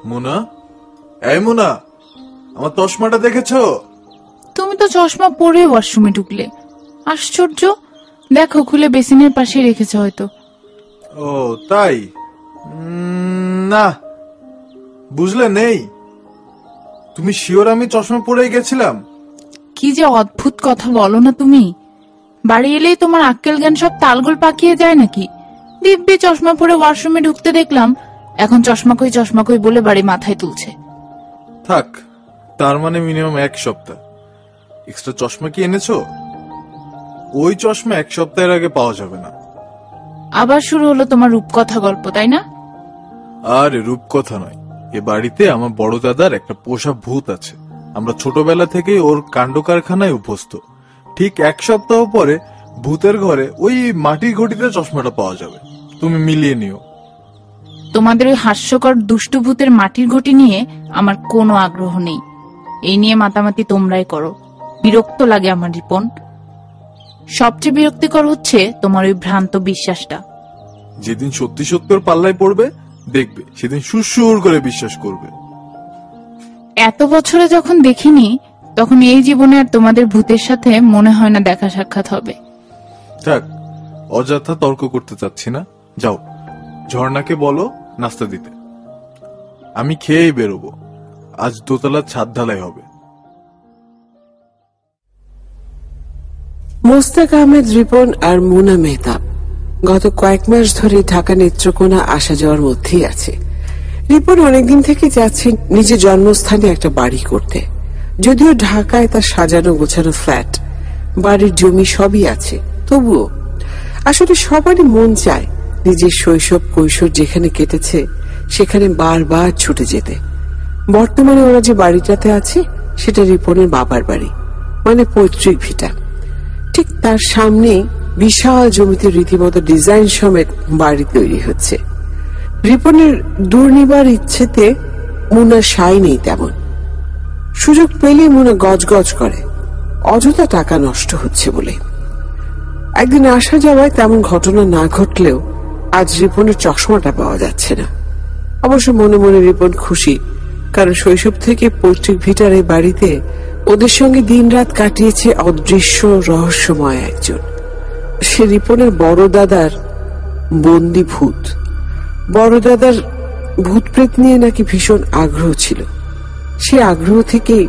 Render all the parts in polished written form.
মুনা, এই মুনা, আমার চশমাটা দেখেছো? তুমি তো চশমা পরে ওয়াশরুমে ঢুকলে। আশ্চর্য, দেখো খুলে বেসিনের পাশে রেখেছো হয়তো। ও তাই? না, বুঝলে নেই। তুমি শিওর আমি চশমা পরেই গেছিলাম? কি যে অদ্ভুত কথা বলো না তুমি। বাড়ি এলেই তোমার আক্কেল জ্ঞান সব তালগোল পাকিয়ে যায় নাকি? দিব্যি চশমা পরে ওয়াশরুমে ঢুকতে দেখলাম, এখন চশমা কই বলে বাড়ি মাথায় তুলছে। থাক, তার মানে মিনিমাম 1 সপ্তাহ। এক্সট্রা চশমা কি এনেছো? ওই চশমা 1 সপ্তাহের আগে পাওয়া যাবে না। আবার শুরু হলো তোমার রূপকথা গল্প, তাই না? আরে রূপকথা নয়, এ বাড়িতে আমার বড় দাদার একটা পোষা ভূত আছে। আমরা ছোটবেলা থেকেই ওর কাণ্ড কারখানায় অভ্যস্ত। ঠিক 1 সপ্তাহ পরে ভূতের ঘরে ওই মাটির ঘটিতে চশমাটা পাওয়া যাবে। তুমি মিলিয়ে নিও। তোমাদের ওই হাস্যকর দুষ্টু ভূতের মাটির ঘটি নিয়ে আমার কোনো আগ্রহ নেই। এই নিয়ে মাতামাতি তোমরাই করো, বিরক্ত লাগে আমার রিপন। সবচেয়ে বিরক্তিকর হচ্ছে তোমার ওই ভ্রান্ত বিশ্বাসটা। যেদিন সত্যি সত্যের পাল্লায় পড়বে দেখবে, সেদিন সুরসুর করে বিশ্বাস করবে। এত বছরে যখন দেখিনি, তখন এই জীবনে আর তোমাদের ভূতের সাথে মনে হয় না দেখা সাক্ষাৎ হবে। থাক, অযথা তর্ক করতে চাচ্ছি না। যাও, ঝর্ণাকে বলো নাস্তা দিতে। আমি খেয়েই বেরোবো। আজ দোতলার ছাদ ঢালাই হবে। মোস্তাক আহমেদ রিপন আর মুনা মেহতাব গত কয়েক মাস ধরে ঢাকা নেত্রকোনা আসা যাওয়ার মধ্যেই আছে। রিপন অনেকদিন থেকে যাচ্ছে নিজের জন্মস্থানে একটা বাড়ি করতে। যদিও ঢাকায় তার সাজানো গোছানো ফ্ল্যাট, বাড়ির জমি সবই আছে, তবুও আসলে সবারই মন চায় নিজের শৈশব কৈশোর যেখানে কেটেছে সেখানে বারবার ছুটে যেতে। বর্তমানে ওরা যে বাড়িটাতে আছে সেটা রিপনের বাবার বাড়ি, মানে পৈতৃক ভিটা। ঠিক তার সামনে বিশাল জমিতে রীতিমতো ডিজাইন সমেত বাড়ি তৈরি হচ্ছে। রিপনের দূর নিবার ইচ্ছেতে মুনার সাই নেই তেমন। সুযোগ পেলে মুনা গজগজ করে, অযথা টাকা নষ্ট হচ্ছে বলে। একদিন আসা যাওয়ায় তেমন ঘটনা না ঘটলেও আজ রিপনের চশমাটা পাওয়া যাচ্ছে না। অবশ্য মনে মনে রিপন খুশি, কারণ শৈশব থেকে পৈতৃক ভিটার এই বাড়িতে ওদের সঙ্গে দিনরাত কাটিয়েছে অদৃশ্য রহস্যময় একজন। সে রিপনের বড় দাদার বন্দি ভূত। বড় দাদার ভূত প্রেত নিয়ে নাকি ভীষণ আগ্রহ ছিল। সে আগ্রহ থেকেই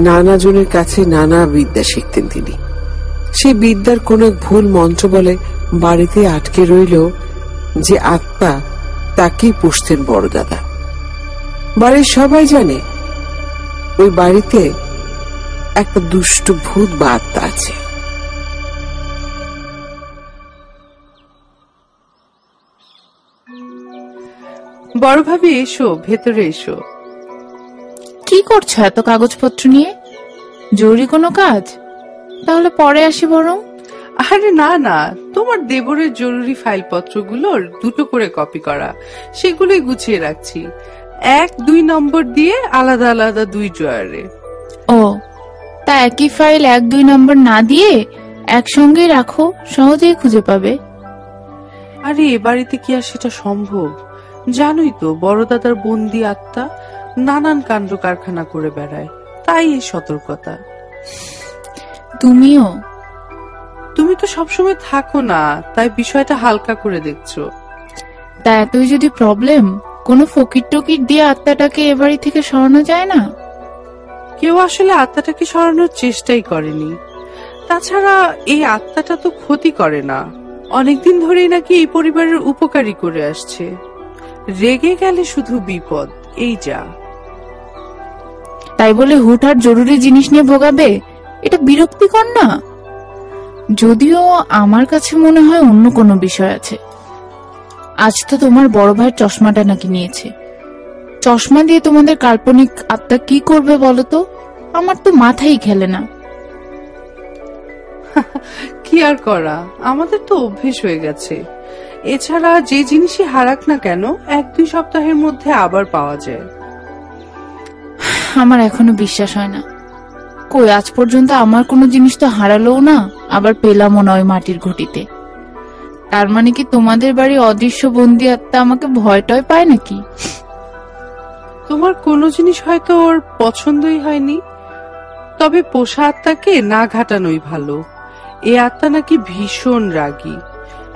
নানা জনের কাছে নানা বিদ্যা শিখতেন তিনি। সেই বিদ্যার কোন এক ভুল মন্ত্র বলে বাড়িতে আটকে রইল যে আত্মা, তাকেই পুষতেন বড় দাদা। বাড়ির সবাই জানে ওই বাড়িতে একটা দুষ্ট ভূত বা আত্মা আছে। বড় ভাবি, এসো, ভেতরে এসো। কি করছো এত কাগজপত্র নিয়ে? জরুরি কোনো কাজ? তাহলে পরে আসি বরং। আরে না না, তোমার দেবরের জরুরি ফাইলপত্রগুলোর 2টো করে কপি করা, সেগুলোই গুছিয়ে রাখছি। 1-2 নম্বর দিয়ে আলাদা আলাদা 2 ড্রয়ারে। ও, তা একই ফাইল 1-2 নম্বর না দিয়ে একসঙ্গেই রাখো, সহজেই খুঁজে পাবে। আরে এ বাড়িতে কি আর সেটা সম্ভব? জানোই তো বড় দাদার বন্দি আত্মা নানান কাণ্ড কারখানা করে বেড়ায়, তাই এই সতর্কতা। তুমি তো সবসময় থাকো না, তাই বিষয়টা হালকা করে দেখছো। তা এতই যদি প্রবলেম, কোনো ফকির টকির দিয়ে আত্মাটাকে এ বাড়ি থেকে সরানো যায় না? কেউ আসলে আত্মাটাকে সরানোর চেষ্টাই করেনি। তাছাড়া এই আত্মাটা তো ক্ষতি করে না, অনেকদিন ধরেই নাকি এই পরিবারের উপকারী করে আসছে। রেগে গেলে শুধু বিপদ, এই যা। তাই বলে হুটহাট জরুরি জিনিস নিয়ে ভোগাবে? এটা বিরক্তিকর না? যদিও আমার কাছে মনে হয় অন্য কোনো বিষয় আছে। আজ তো তোমার বড় ভাইয়ের চশমাটা নাকি নিয়েছে। চশমা দিয়ে তোমাদের কাল্পনিক আত্মা কি করবে বলো তো? আমার তো মাথাই খেলে না। কি আর করা, আমাদের তো অভ্যেস হয়ে গেছে। এছাড়া যে জিনিসই হারাক না কেন 1-2 সপ্তাহের মধ্যে আবার পাওয়া যায়। আমার এখনো বিশ্বাস হয় না। কই, আজ পর্যন্ত আমার কোনো জিনিস তো হারালোও না, আবার পেলামও না ওই মাটির ঘটিতে। তার মানে কি তোমাদের বাড়ি অদৃশ্য বন্দি আত্মা আমাকে ভয় টয় পায় নাকি? তোমার কোনো জিনিস হয়তো ওর পছন্দই হয়নি, তবে পোষা আত্মাকে না ঘাটানোই ভালো। এ আত্মা নাকি ভীষণ রাগী,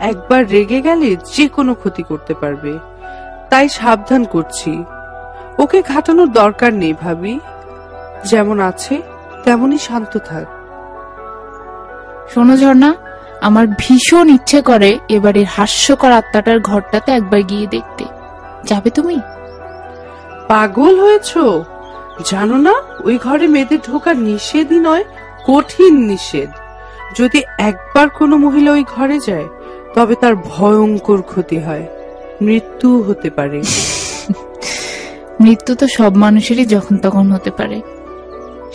একবার রেগে গেলে যে কোনো ক্ষতি করতে পারবে। তাই সাবধান করছি, ওকে ঘাটানোর দরকার নেই ভাবি। যেমন আছে তেমনই শান্ত থাক। শোনো ঝর্ণা, আমার ভীষণ ইচ্ছে করে এবারের হাস্যকর আত্মাটার ঘরটাতে একবার গিয়ে দেখতে। যাবে তুমি? পাগল হয়েছো? জানো না ওই ঘরে মেয়েদের ঢোকা নিষেধই নয়, কঠিন নিষেধ। যদি একবার কোনো মহিলা ওই ঘরে যায় তবে তার ভয়ঙ্কর ক্ষতি হয়, মৃত্যু হতে পারে। মৃত্যু তো সব মানুষেরই যখন তখন হতে পারে,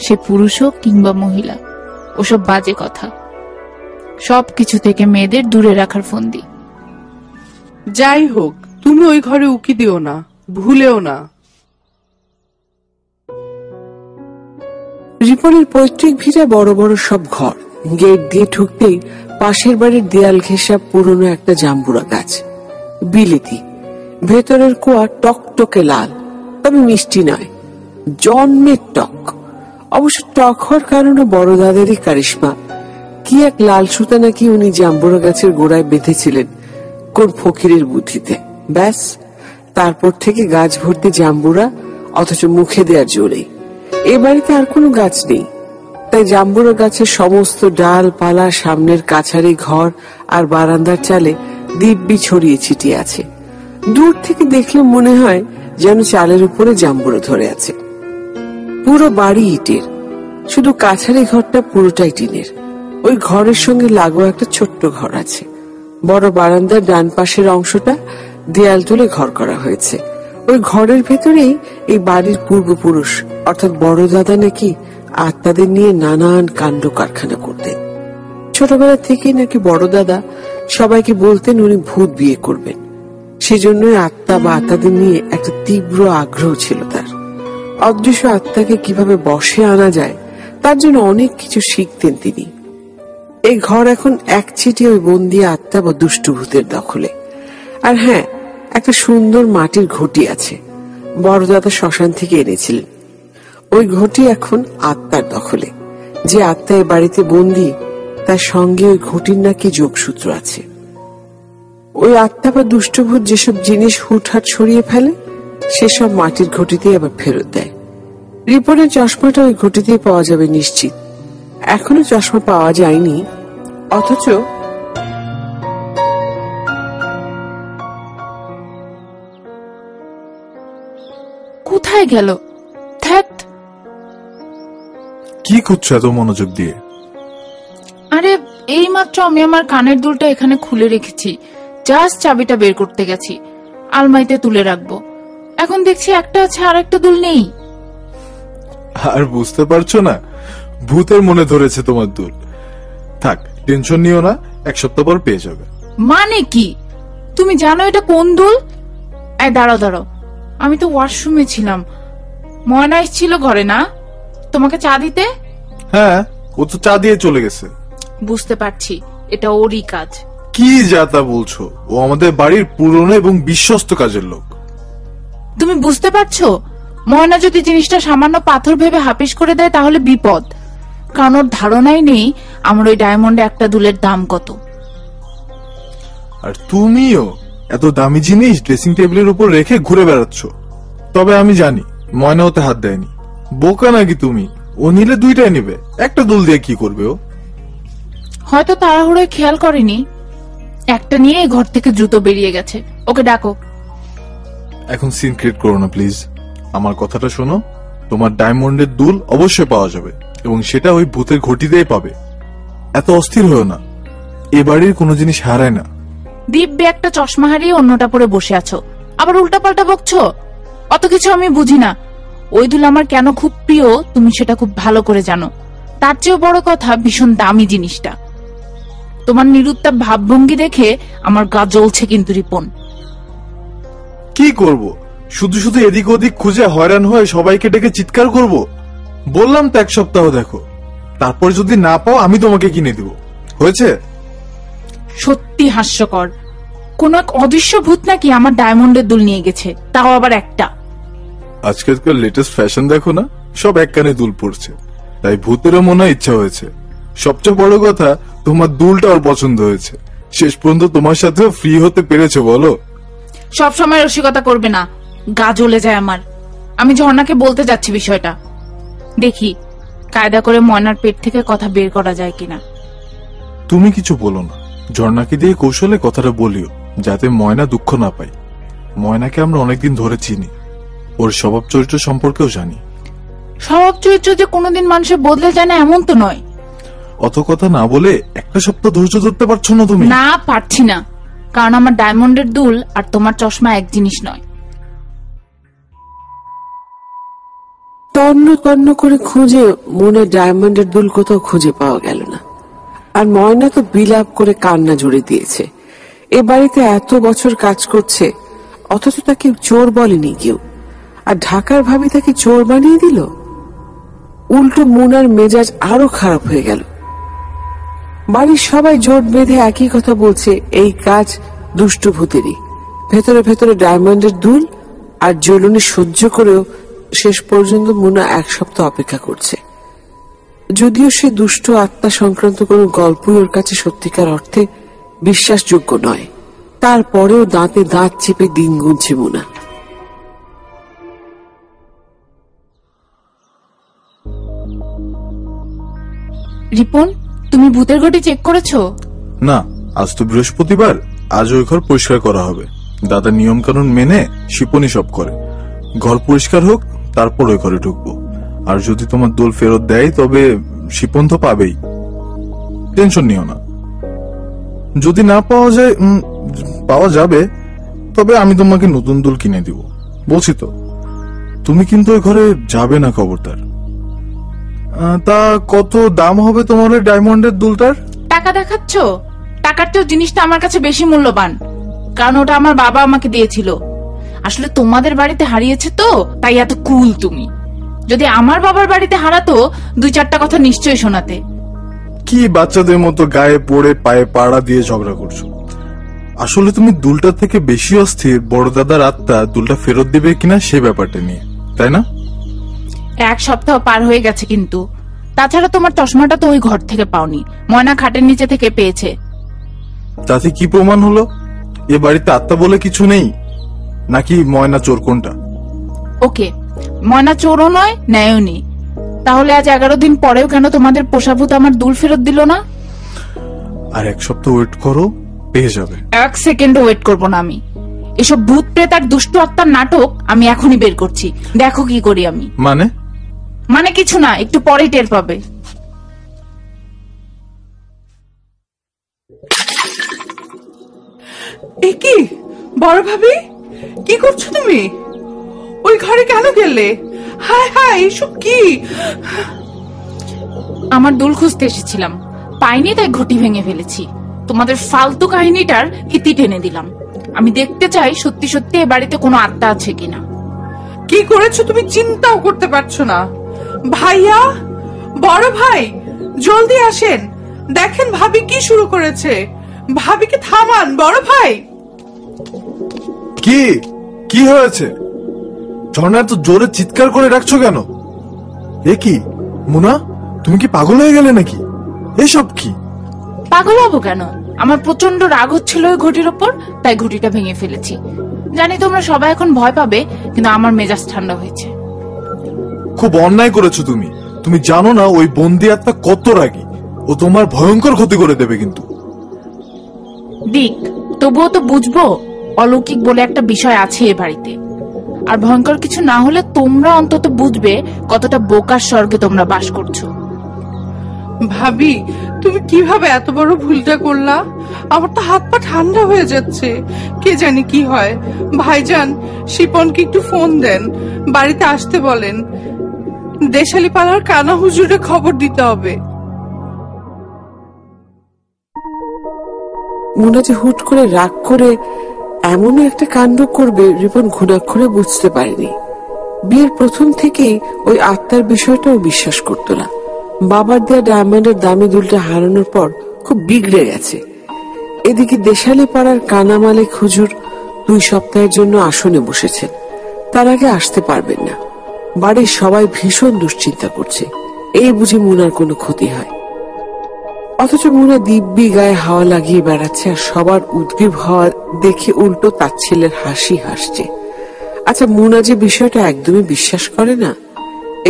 সে পুরুষ হোক কিংবা মহিলা। ওসব বাজে কথা, সবকিছু থেকে মেয়েদের দূরে রাখার ফন্দি। যাই হোক, তুমি ওই ঘরে উকি দিও না, ভুলেও না। রিপনের পৈতৃক ভিটা বড় বড় সব ঘর। গেট দিয়ে ঢুকতেই পাশের বাড়ির দেয়াল ঘেঁষা পুরনো একটা জাম্বুরা গাছ, বিলেতি। ভেতরের কুয়া টকটকে লাল, তবে মিষ্টি নয়, জন্মের টক। অবশ্য টক হওয়ার কারণে বড় দাদারই কারিশমা। কি এক লাল সুতা নাকি উনি জাম্বুরা গাছের গোড়ায় বেঁধেছিলেন কোন ফকিরের বুদ্ধিতে। ব্যাস, তারপর থেকে গাছ ভর্তি জাম্বুরা, অথচ মুখে দেওয়ার জোরেই। এ বাড়িতে আর কোনো গাছ নেই, তাই জাম্বুরা গাছের সমস্ত ডাল পালা সামনের কাছারি ঘর আর বারান্দার চালে দিব্যি ছড়িয়ে ছিটিয়ে আছে। দূর থেকে দেখলে মনে হয় যেন চালের উপরে জাম্বুরা ধরে আছে। পুরো বাড়ি ইটের, শুধু কাছারি ঘরটা পুরোটাই টিনের। ওই ঘরের সঙ্গে লাগোয়া একটা ছোট্ট ঘর আছে। বড় বারান্দার ডান পাশের অংশটা দেয়াল তুলে ঘর করা হয়েছে। ওই ঘরের ভেতরেই এই বাড়ির পূর্বপুরুষ অর্থাৎ বড় দাদা নাকি আত্মাদের নিয়ে নানান কাণ্ড কারখানা করতেন। ছোটবেলা থেকেই নাকি বড় দাদা সবাইকে বলতেন উনি ভূত বিয়ে করবেন। সেজন্যই আত্মা বা আত্মাদের নিয়ে একটা তীব্র আগ্রহ ছিল তার। অদৃশ্য আত্মাকে কিভাবে বশে আনা যায় তার জন্য অনেক কিছু শিখতেন তিনি। এই ঘর এখন একচিটিয়ে ওই বন্দি আত্মা বা দুষ্টু ভূতের দখলে। আর হ্যাঁ, একটা সুন্দর মাটির ঘটি আছে, বড় দাদা শ্মশান থেকে এনেছিলেন। ওই ঘটি এখন আত্মার দখলে। যে আত্মা এ বাড়িতে বন্দি তার সঙ্গে ওই ঘটির নাকি যোগসূত্র আছে। ওই আত্মা বা দুষ্টভূত যেসব জিনিস হুটহাট সরিয়ে ফেলে সেসব মাটির ঘটিতে আবার ফেরত দেয়। রিপনের চশমাটা ওই ঘটিতেই পাওয়া যাবে নিশ্চিত। এখনো চশমা পাওয়া যায়নি, অথচ কোথায় গেল? ধ্যাৎ, কি খুঁজছো এত মনোযোগ দিয়ে? আরে এইমাত্র আমি আমার কানের দুলটা এখানে খুলে রেখেছি, জাস্ট চাবিটা বের করতে গেছি, আলমারিতে তুলে রাখবো। এখন দেখছি একটা আছে আর একটা দুল নেই। আর বুঝতে পারছো না? ভূতের মনে ধরেছে তোমার দুল। থাক, টেনশন নিও না, এক সপ্তাহ পর পেয়ে যাবে। মানে কি? তুমি জানো এটা কোন দুল? দাঁড়াও দাঁড়াও, আমি তো ওয়াশরুমে ছিলাম। ময়না এসেছিল ঘরে না তোমাকে চা দিতে? হ্যাঁ, ও তো চা দিয়ে চলে গেছে। বুঝতে পারছি, এটা ওরই কাজ। কি যা তা বলছো? ও আমাদের বাড়ির পুরনো এবং বিশ্বস্ত কাজের লোক। তুমি বুঝতে পারছো, ময়না যদি জিনিসটা সামান্য পাথর ভেবে হাপিস করে দেয় তাহলে বিপদ। কারণ ওর ধারণাই নেই আমার ওই ডায়মন্ডে একটা দুলের দাম কত। আর তুমিও এত দামি জিনিস ড্রেসিং টেবিলের উপর রেখে ঘুরে বেড়াচ্ছ। তবে আমি জানি ময়না ওতে হাত দেয়নি। বোকা নাকি তুমি? ও নিলে দুইটাই নেবে, একটা দুল দিয়ে কি করবে ও? হয়তো তাড়াহুড়োয় খেয়াল করেনি, একটা নিয়ে ঘর থেকে দ্রুত বেরিয়ে গেছে। ওকে ডাকো। এখন সিন ক্রিয়েট করো না প্লিজ। আমার কথাটা শোনো, তোমার ডায়মন্ডের দুল অবশ্যই পাওয়া যাবে এবং সেটা ওই ভূতের ঘটিতেই পাবে। এত অস্থির হও না, এ বাড়ির কোনো জিনিস হারায় না। দিব্যি একটা চশমা হারিয়ে অন্যটা পরে বসে আছো, আবার উল্টাপাল্টা বকছো। অত কিছু আমি বুঝি না। ওই দুল আমার কেন খুব প্রিয় তুমি সেটা খুব ভালো করে জানো। তার চেয়েও বড় কথা, ভীষণ দামি জিনিসটা। তোমার নিরুত্তাপ ভাবভঙ্গি দেখে আমার গা জ্বলছে কিন্তু রিপন। কি করব? শুধু শুধু এদিক ওদিক খুঁজে হয়রান হয়ে সবাইকে ডেকে চিৎকার করব? বললাম তো এক সপ্তাহ দেখো, তারপর যদি না পাও আমি তোমাকে কিনে দিব। হয়েছে? সত্যি হাস্যকর। কোন এক অদৃশ্য ভূত নাকি আমার ডায়মন্ডের দুল নিয়ে গেছে, তাও আবার একটা। আজকালকার লেটেস্ট ফ্যাশন দেখো না, সব এক কানে দুল পড়ছে, তাই ভূতেরও মনে হয় ইচ্ছা হয়েছে। সবচেয়ে বড় কথা, তোমার দুলটা ওর পছন্দ হয়েছে। শেষ পর্যন্ত তোমার সাথেও ফ্রি হতে পেরেছে বলো। সব সময় রসিকতা করবে না, গা জ্বলে যায় আমার। আমি ঝর্ণাকে বলতে যাচ্ছি বিষয়টা, দেখি কায়দা করে ময়নার পেট থেকে কথা বের করা যায় কিনা। তুমি কিছু বলো না, ঝর্ণাকে দিয়ে কৌশলে কথাটা বলিও, যাতে ময়না দুঃখ না পায়। ময়নাকে আমরা অনেকদিন ধরে চিনি, ওর স্বভাব চরিত্র সম্পর্কেও জানি। স্বভাব চরিত্র যে কোনোদিন মানুষের বদলে যায় না এমন তো নয়। অত কথা না বলে একটা সপ্তাহ ধৈর্য ধরতে পারছো না তুমি? না, পারছি না, কারণ আমার ডায়মন্ডের দুল আর তোমার চশমা এক জিনিস নয়। তন্ন তন্ন করে খুঁজে মনে ডায়মন্ডের দুল কোথাও খুঁজে পাওয়া গেল না। আর ময়না তো বিলাপ করে কান্না জুড়ে দিয়েছে। এ বাড়িতে এত বছর কাজ করছে, অথচ তাকে চোর বলেনি কেউ, আর ঢাকার ভাবি তাকে চোর বানিয়ে দিল। উল্টো মুনার মেজাজ আরো খারাপ হয়ে গেল। বাড়ির সবাই জোট বেঁধে একই কথা বলছে, এই কাজ দুষ্টু ভূতেরই। ভেতরে ভেতরে ডায়মন্ডের দুল আর জ্বলুনি সহ্য করেও শেষ পর্যন্ত মুনা এক সপ্তাহ অপেক্ষা করছে। যদিও সে দুষ্ট আত্মা সংক্রান্ত কোনো গল্পই ওর কাছে সত্যিকার অর্থে বিশ্বাসযোগ্য নয়, তারপরেও দাঁতে দাঁত চেপে দিন গুনছে মুনা। রিপন, তুমি ভূতের ঘটি চেক করেছো? না, আজ তো বৃহস্পতিবার, আজ ওই ঘর পরিষ্কার করা হবে। দাদা নিয়ম কানুন মেনে শিপনি সব করে। ঘর পরিষ্কার হোক, তারপর ওই ঘরে ঢুকবো। আর যদি তোমার দোল ফেরত দেয় তবে শিপন তো পাবেই, টেনশন নিও না। যদি না পাওয়া যায়, পাওয়া যাবে, তবে আমি তোমাকে নতুন দুল কিনে দিব, বলছি তো। তুমি কিন্তু ওই ঘরে যাবে না, খবরদার। তা কত দাম হবে তোমার ওই ডায়মন্ডের দুলটার? টাকা দেখাচ্ছ? টাকার চেয়েও জিনিসটা আমার কাছে বেশি মূল্যবান, কারণ ওটা আমার বাবা আমাকে দিয়েছিল। আসলে তোমাদের বাড়িতে হারিয়েছে তো, তাই এত কুল তুমি। যদি আমার বাবার বাড়িতে হারাতো, 2-4টা কথা নিশ্চয়ই শোনাতে। কি বাচ্চাদের মতো গায়ে পড়ে পায়ে পাড়া দিয়ে ঝগড়া করছো? আসলে তুমি দুলটা থেকে বেশি অস্থির বড় দাদার আত্মা দুলটা ফেরত দেবে কিনা সে ব্যাপারটা নিয়ে, তাই না? 1 সপ্তাহ পার হয়ে গেছে, কিন্তু তাছাড়া তোমার চশমাটা তো ওই ঘর থেকে পাওনি, ময়না খাটের নিচে থেকে পেয়েছে। তাতে কি প্রমাণ হলো? এ বাড়িতে আত্মা বলে কিছু নেই, নাকি ময়না চোর? কোনটা? ওকে, ময়না চোরও নয়, ন্যায়ও নেই। তাহলে আজ 11 দিন পরেও কেন তোমাদের পোষা ভূত আমার দুল ফেরত দিল না? আর 1 সপ্তাহ ওয়েট করো, পেয়ে যাবে। 1 সেকেন্ড ওয়েট করবো না আমি। এসব ভূত প্রেত আর দুষ্ট আত্মার নাটক আমি এখনই বের করছি, দেখো কি করি আমি। মানে কিছু না, একটু পরেই টের পাবে। কি বড় ভাবি, কি করছো তুমি? ওই ঘরে কেন গেলে? হায় হায়, এসব কি? আমার দুল খুঁজতে এসেছিলাম, পাইনি, তাই ঘটি ভেঙে ফেলেছি। তোমাদের ফালতু কাহিনীটার ইতি টেনে দিলাম। আমি দেখতে চাই সত্যি সত্যি এ বাড়িতে কোনো আত্মা আছে কিনা। কি করেছো তুমি চিন্তাও করতে পারছো না। ভাইয়া, বড় ভাই, জলদি আসেন, দেখেন ভাবি কি শুরু করেছে। ভাবিকে থামান বড় ভাই। কি হয়েছে? ঝর্ণা তো জোরে চিৎকার করে ডাকছো কেন? এ কি মুনা, তুমি কি পাগল হয়ে গেলে নাকি? এসব কি? পাগল হবো কেন? আমার প্রচন্ড রাগ হচ্ছিল ওই ঘটির ওপর, তাই ঘটিটা ভেঙে ফেলেছি। জানি তোমরা সবাই এখন ভয় পাবে, কিন্তু আমার মেজাজ ঠান্ডা হয়েছে। খুব অন্যায় করেছো তুমি। তুমি জানো না ওই বন্দি আত্মা কত রাগী, ও তোমার ভয়ঙ্কর ক্ষতি করে দেবে। কিন্তু দিক, তবুও তো বুঝবো অলৌকিক বলে একটা বিষয় আছে এ বাড়িতে। আর ভয়ঙ্কর কিছু না হলে তোমরা অন্তত বুঝবে কতটা বোকার স্বর্গে তোমরা বাস করছো। ভাবি, তুমি কিভাবে এত বড় ভুলটা করলা? আমার তো হাত পা ঠান্ডা হয়ে যাচ্ছে, কে জানি কি হয়। ভাইজান, শিপনকে একটু ফোন দেন, বাড়িতে আসতে বলেন। দেশালি পাড়ার কানা হুজুরে খবর দিতে হবে। মুনা যে হুট করে রাগ করে এমনই একটা কাণ্ড করবে রিপন ঘুণাক্ষরে বুঝতে পারেনি। বিয়ের প্রথম থেকেই ওই আত্মার বিষয়টাও বিশ্বাস করত না। বাবার দেয়া ডায়মন্ডের দামি দুলটা হারানোর পর খুব বিগড়ে গেছে। এদিকে দেশালি পাড়ার কানা মালিক হুজুর 2 সপ্তাহের জন্য আসনে বসেছে। তার আগে আসতে পারবেন না। বাড়ির সবাই ভীষণ দুশ্চিন্তা করছে, এই বুঝি মুনার কোনো ক্ষতি হয়। অথচ মুনা দিব্যি গায়ে হাওয়া লাগিয়ে বেড়াচ্ছে, আর সবার উদ্গ্রীব হওয়া দেখে উল্টো তাচ্ছিল্যের হাসি হাসছে। আচ্ছা, মুনা যে বিষয়টা একদমই বিশ্বাস করে না,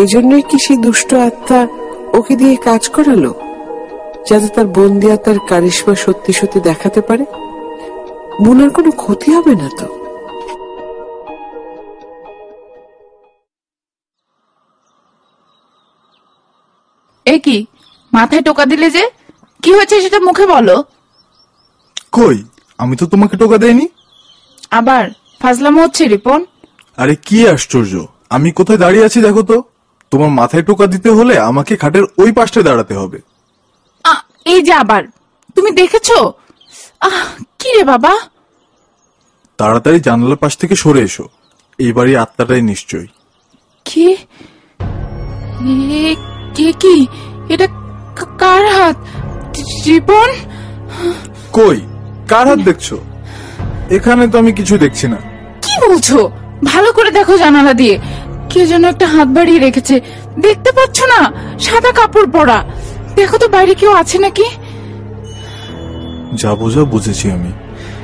এই জন্যই কি সেই দুষ্ট আত্মা ওকে দিয়ে কাজ করালো, যাতে তার বন্দি আত্মার কারিশমা সত্যি সত্যি দেখাতে পারে? মুনার কোনো ক্ষতি হবে না তো? এ কি, মাথায় টোকা দিলে যে? কি হয়েছে সেটা মুখে বলো। কই, আমি তো তোমাকে টোকা দেইনি। আবার ফাজলামো হচ্ছে রিপন। আরে কি আশ্চর্য, আমি কোথায় দাঁড়িয়ে আছি দেখো তো। তোমার মাথায় টোকা দিতে হলে আমাকে খাটের ওই পাশটায় দাঁড়াতে হবে। এই যে আবার তুমি দেখেছো? কি রে বাবা? তাড়াতাড়ি জানালার পাশ থেকে সরে এসো, এই বাড়ি আত্মাটাই নিশ্চয়ই। কি কি এটা? কার হাত? রিপন? কই, কার হাত দেখছো? এখানে তো আমি কিছু দেখছি না। কি বলছো? ভালো করে দেখো জানালা দিয়ে, কে যেন একটা হাত বাড়িয়ে রেখেছে। দেখতে পাচ্ছ না? সাদা কাপড় পরা। দেখো তো বাইরে কেউ আছে নাকি। যা বোঝা বুঝেছি আমি।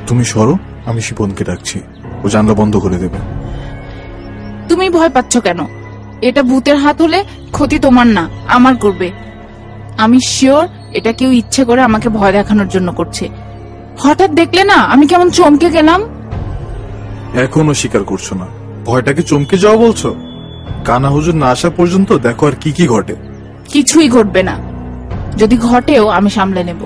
তুমি সরো, আমি শিপনকে ডাকছি, ও জানলা বন্ধ করে দেবে। তুমি ভয় পাচ্ছ কেন? এটা ভূতের হাত হলে ক্ষতি তোমার না, আমার করবে। আমি শিওর এটা কেউ ইচ্ছে করে আমাকে ভয় দেখানোর জন্য করছে। হঠাৎ দেখলে না আমি কেমন চমকে গেলাম। এখনো স্বীকার করছো না? ভয়টাকে চমকে যাওয়া বলছো? কানা হুজুর না আসা পর্যন্ত দেখো আর কি কি ঘটে। কিছুই ঘটবে না, যদি ঘটেও আমি সামলে নেব।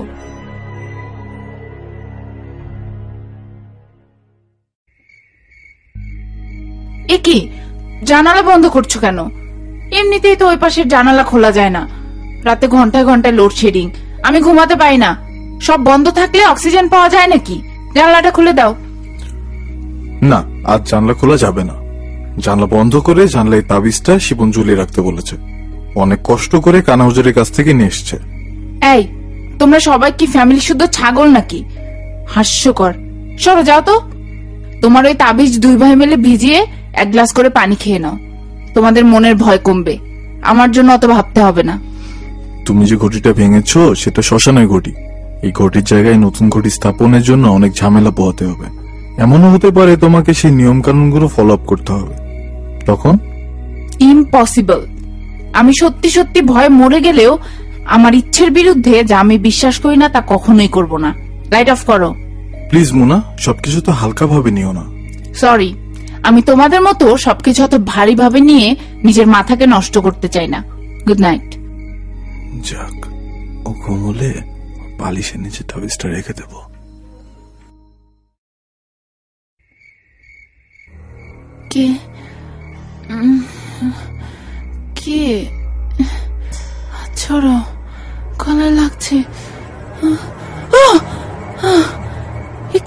এ কি, জানালা বন্ধ করছো কেন? এমনিতেই তো ওই পাশের জানালা খোলা যায় না। রাতে ঘন্টায় ঘন্টায় লোডশেডিং, আমি ঘুমাতে পাই না। সব বন্ধ থাকলে অক্সিজেন পাওয়া যায় নাকি? জানলাটা খুলে দাও। না, আজ জানলা খোলা যাবে না। জানলা বন্ধ করে জানলায় তাবিজটা শিপন ঝুলিয়ে রাখতে বলেছে। অনেক কষ্ট করে কানা হুজুরের কাছ থেকে নিয়ে এসছে। এই, তোমরা সবাই কি ফ্যামিলি শুদ্ধ ছাগল নাকি? হাস্যকর। সরো যাও তো। তোমার ওই তাবিজ 2 ভাই মিলে ভিজিয়ে 1 গ্লাস করে পানি খেয়ে নাও, তোমাদের মনের ভয় কমবে। আমার জন্য অত ভাবতে হবে না। তুমি যে ঘটিটা ভেঙেছো সেটা শ্মশানের ঘটি। এই ঘটির জায়গায় নতুন ঘটি স্থাপনের জন্য অনেক ঝামেলা পোহাতে হবে। এমনও হতে পারে তোমাকে সেই নিয়ম কানুনগুলো ফলো আপ করতে হবে। তখন ইম্পসিবল। আমি সত্যি সত্যি ভয়ে মরে গেলেও আমার ইচ্ছের বিরুদ্ধে যা আমি বিশ্বাস করি না তা কখনোই করব না। লাইট অফ করো প্লিজ মুনা, সবকিছু তো হালকা ভাবে নিও না। সরি, আমি তোমাদের মতো সবকিছু অত ভারী ভাবে নিয়ে নিজের মাথাকে নষ্ট করতে চাই না। Good night. যাক, ও ঘুমোলে বালিশের নিচে তাবিজটা রেখে দেব। কে কে? ছড়ো, গলায় লাগছে।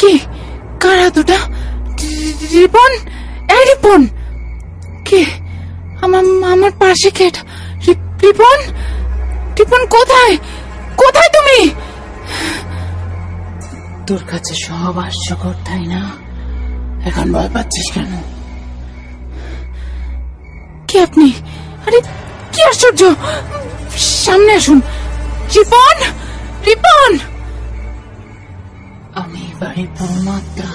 কি, কার হাত ওটা? রিপন? এই রিপন কে? আমার পাশে কে? রিপন? রিপন কোথায়? কোথায় তুমি? তোর কাছে সব হাস্যকর, তাই না? এখন ভয় পাচ্ছিস কেন? কে আপনি? আরে কি আশ্চর্য! সামনে আসুন। রিপন, রিপন! আমি বাড়ির পরমাত্মা।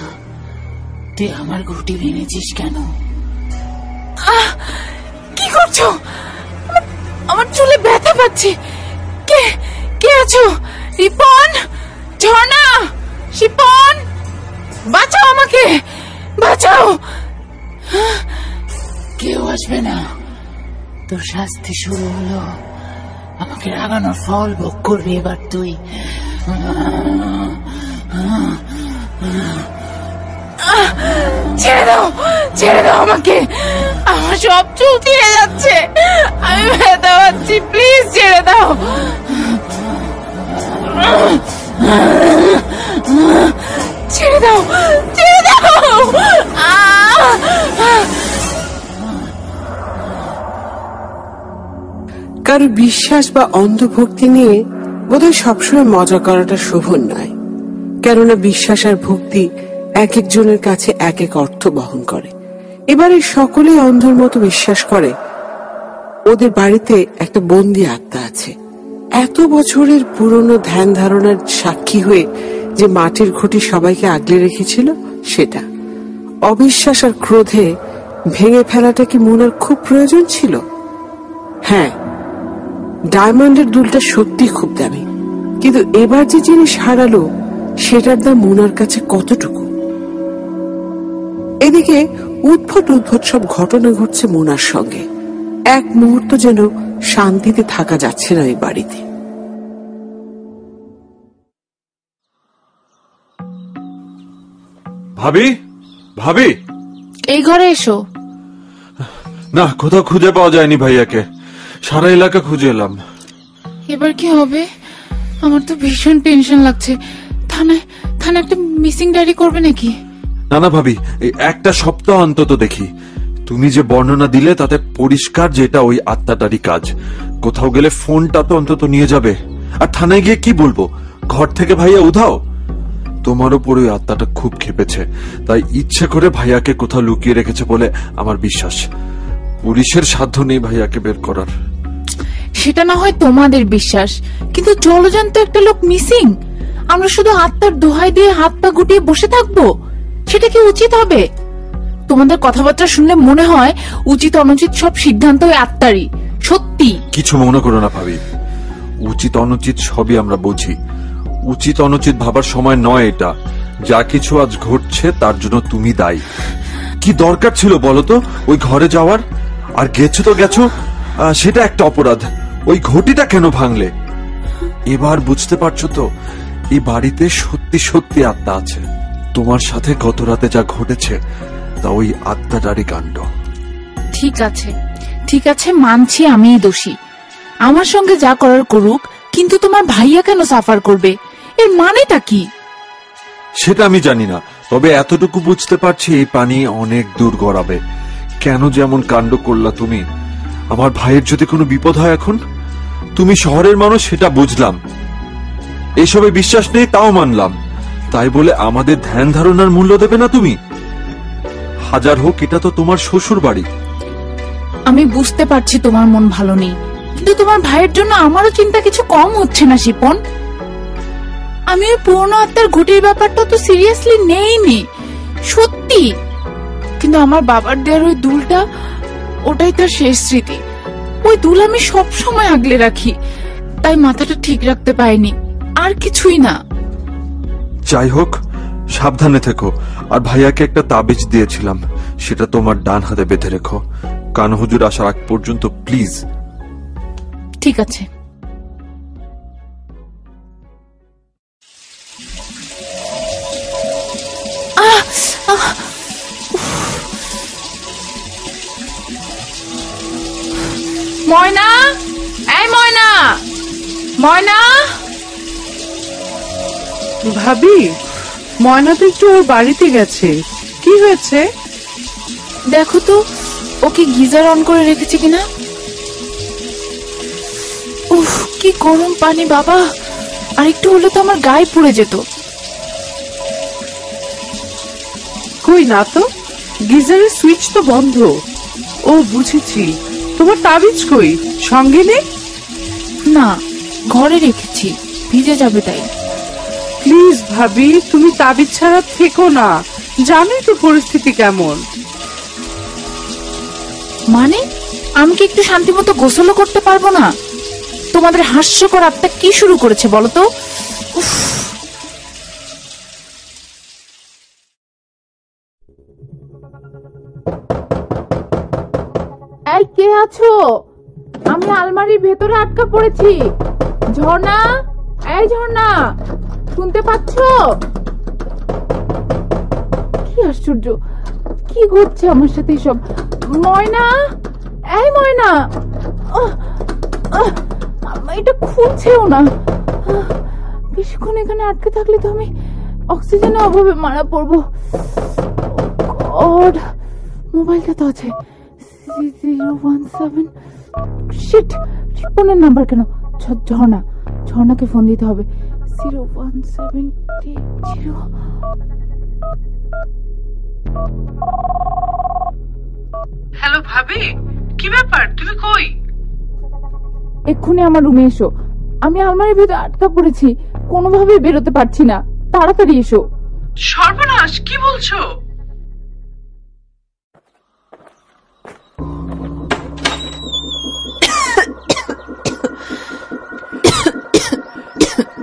তুই আমার ঘুটি ভেঙেছিস কেন? কি করছো? আমার চুলে ব্যথা পাচ্ছি। কে কে আছো? রিপন, ঝর্ণা, শিপন, বাঁচাও আমাকে, বাঁচাও। কেউ আসবে না, তোর শাস্তি শুরু হলো। আমাকে রাগানোর ফল ভোগ করবি এবার তুই। ছেড়ে দাও, ছেড়ে দাও আমাকে। আমার সব চুল ছিঁড়ে যাচ্ছে, আমি ব্যথা পাচ্ছি। প্লিজ ছেড়ে দাও, ছেড়ে দাও, ছেড়ে দাও। কারো বিশ্বাস বা অন্ধভক্তি নিয়ে বোধহয় সবসময় মজা করাটা শোভন নয়। কেননা বিশ্বাস আর ভক্তি এক একজনের কাছে এক এক অর্থ বহন করে। এবারে সকলেই অন্ধের মতো বিশ্বাস করে ওদের বাড়িতে একটা বন্দি আত্মা আছে। এত বছরের পুরনো ধ্যান ধারণার সাক্ষী হয়ে যে মাটির ঘটি সবাইকে আগলে রেখেছিল সেটা। অবিশ্বাস আর ক্রোধে ভেঙে ফেলাটা কি মোনার খুব প্রয়োজন ছিল? হ্যাঁ, ডায়মন্ডের দুলটা সত্যি খুব দামি, কিন্তু এবার যে জিনিস হারালো সেটার দাম মোনার কাছে কতটুকু? এদিকে উদ্ভট উদ্ভট সব ঘটনা ঘটছে মোনার সঙ্গে। এক মুহূর্ত যেন শান্তিতে থাকা যাচ্ছে না এই বাড়িতে। ভাবি, ভাবি, এই ঘরে এসো। না, কোথাও খুঁজে পাওয়া যায়নি ভাইয়াকে। সারা এলাকা খুঁজে এলাম। এবার কি হবে? আমার তো ভীষণ টেনশন লাগছে। থানায় থানায় একটা মিসিং ডায়েরি করবে নাকি? না না ভাবি, এই একটা সপ্তাহ অন্তত দেখি। তুমি যে বর্ণনা দিলে তাতে পরিষ্কার যে এটা ওই আত্মাটারই কাজ। কোথাও গেলে ফোনটা তো অন্তত নিয়ে যাবে। আর থানায় গিয়ে কি বলবো, ঘর থেকে ভাইয়া উধাও? তোমার উপর ওই আত্মাটা খুব খেপেছে, তাই ইচ্ছে করে ভাইয়াকে কোথাও লুকিয়ে রেখেছে বলে আমার বিশ্বাস। পুলিশের সাধ্য নেই ভাইয়াকে বের করার। সেটা না হয় তোমাদের বিশ্বাস, কিন্তু জলজান্ত একটা লোক মিসিং, আমরা শুধু আত্মার দোহাই দিয়ে হাত পা গুটিয়ে বসে থাকবো? সেটা কি উচিত হবে? তোমাদের কথাবার্তা শুনলে মনে হয় উচিত অনুচিত সব সিদ্ধান্ত ওই আত্মারই। সত্যি কিছু মনে করো না ভাবি, উচিত অনুচিত সবই আমরা বুঝি। উচিত অনুচিত ভাবার সময় নয় এটা। যা কিছু আজ ঘটছে তার জন্য তুমি দায়ী। কি দরকার ছিল বলো তো ওই ঘরে যাওয়ার? আর গেছো তো গেছো, সেটা একটা অপরাধ। ওই ঘটিটা কেন ভাঙলে? এবার বুঝতে পারছো তো, এই বাড়িতে সত্যি সত্যি আত্মা আছে। তোমার সাথে গত রাতে যা ঘটেছে তা ওই আত্মাটারই কাণ্ড। ঠিক আছে, ঠিক আছে, মানছি আমিই দোষী। আমার সঙ্গে যা করার করুক, কিন্তু তোমার ভাইয়া কেন সাফার করবে? এর মানেটা কি? সেটা আমি জানি না, তবে এতটুকু বুঝতে পারছি এই পানি অনেক দূর গড়াবে। কেন যেমন কাণ্ড করলা তুমি? আমার ভাইয়ের যদি কোনো বিপদ হয় এখন? তুমি শহরের মানুষ সেটা বুঝলাম, এসবে বিশ্বাস নেই তাও মানলাম। তাই বলে আমাদের ধ্যান ধারণার মূল্য দেবে না তুমি? হাজার হোক এটা তো তোমার শ্বশুর বাড়ি। আমি বুঝতে পারছি তোমার মন ভালো নেই, কিন্তু তোমার ভাইয়ের জন্য আমারও চিন্তা কিছু কম হচ্ছে না শিপন। আমি ওই পুরনো আত্মার ঘটির ব্যাপারটা তো সিরিয়াসলি নেইনি, সত্যি। কিন্তু আমার বাবার দেওয়ার ওই দুলটা, ওটাই তার শেষ স্মৃতি। ওই দুল আমি সব সময় আগলে রাখি, তাই মাথাটা ঠিক রাখতে পারিনি, আর কিছুই না। যাই হোক, সাবধানে থেকো। আর ভাইয়াকে একটা তাবিজ দিয়েছিলাম, সেটা তোমার ডান হাতে বেঁধে রেখো। কান হুজুর আসার আগ পর্যন্ত প্লিজ। ঠিক আছে। ময়না, এই ময়না, ময়না। ভাবি, ময়না তো একটু ওর বাড়িতে গেছে। কি হয়েছে? দেখো তো ওকে গিজার অন করে রেখেছে কিনা। উফ, কি গরম পানি বাবা! আর একটু হলে তো আমার গায়ে পুড়ে যেত। কই না তো, গিজারের সুইচ তো বন্ধ। ও বুঝেছি, তোমার তাবিজ কই? সঙ্গে নেই? না, ঘরে রেখেছি, ভিজে যাবে তাই। প্লিজ ভাবি, তুমি তাবিজ ছাড়া থেকো না। জানোই তো পরিস্থিতি কেমন। মানে আমি কি একটু শান্তি মতো গোসলও করতে পারবো না? তোমাদের হাস্যকর আত্মা কি শুরু করেছে বলো তো? উফ। এই কে আছো? আমি আলমারির ভেতরে আটকা পড়েছি। ঝর্ণা, এই ঝর্ণা, শুনতে পাচ্ছো? কি আশ্চর্য, কি ঘটছে আমার সাথে সব? ময়না, এই ময়না, এটা খুলছেও না। বেশিক্ষণ এখানে আটকে থাকলে তো আমি অক্সিজেনের অভাবে মারা পড়বো। গড, মোবাইলটা তো আছে। 017 শিট, ফোনের নাম্বার কেন? ঝর্ণা, ঝর্ণাকে ফোন দিতে হবে। 01780। হ্যালো ভাবি, কি ব্যাপার, তুমি কই? এক্ষুনি আমার রুমে এসো। আমি আলমারির ভেতর আটকা পড়েছি, কোনোভাবেই বেরোতে পারছি না। তাড়াতাড়ি এসো। সর্বনাশ, কি বলছো?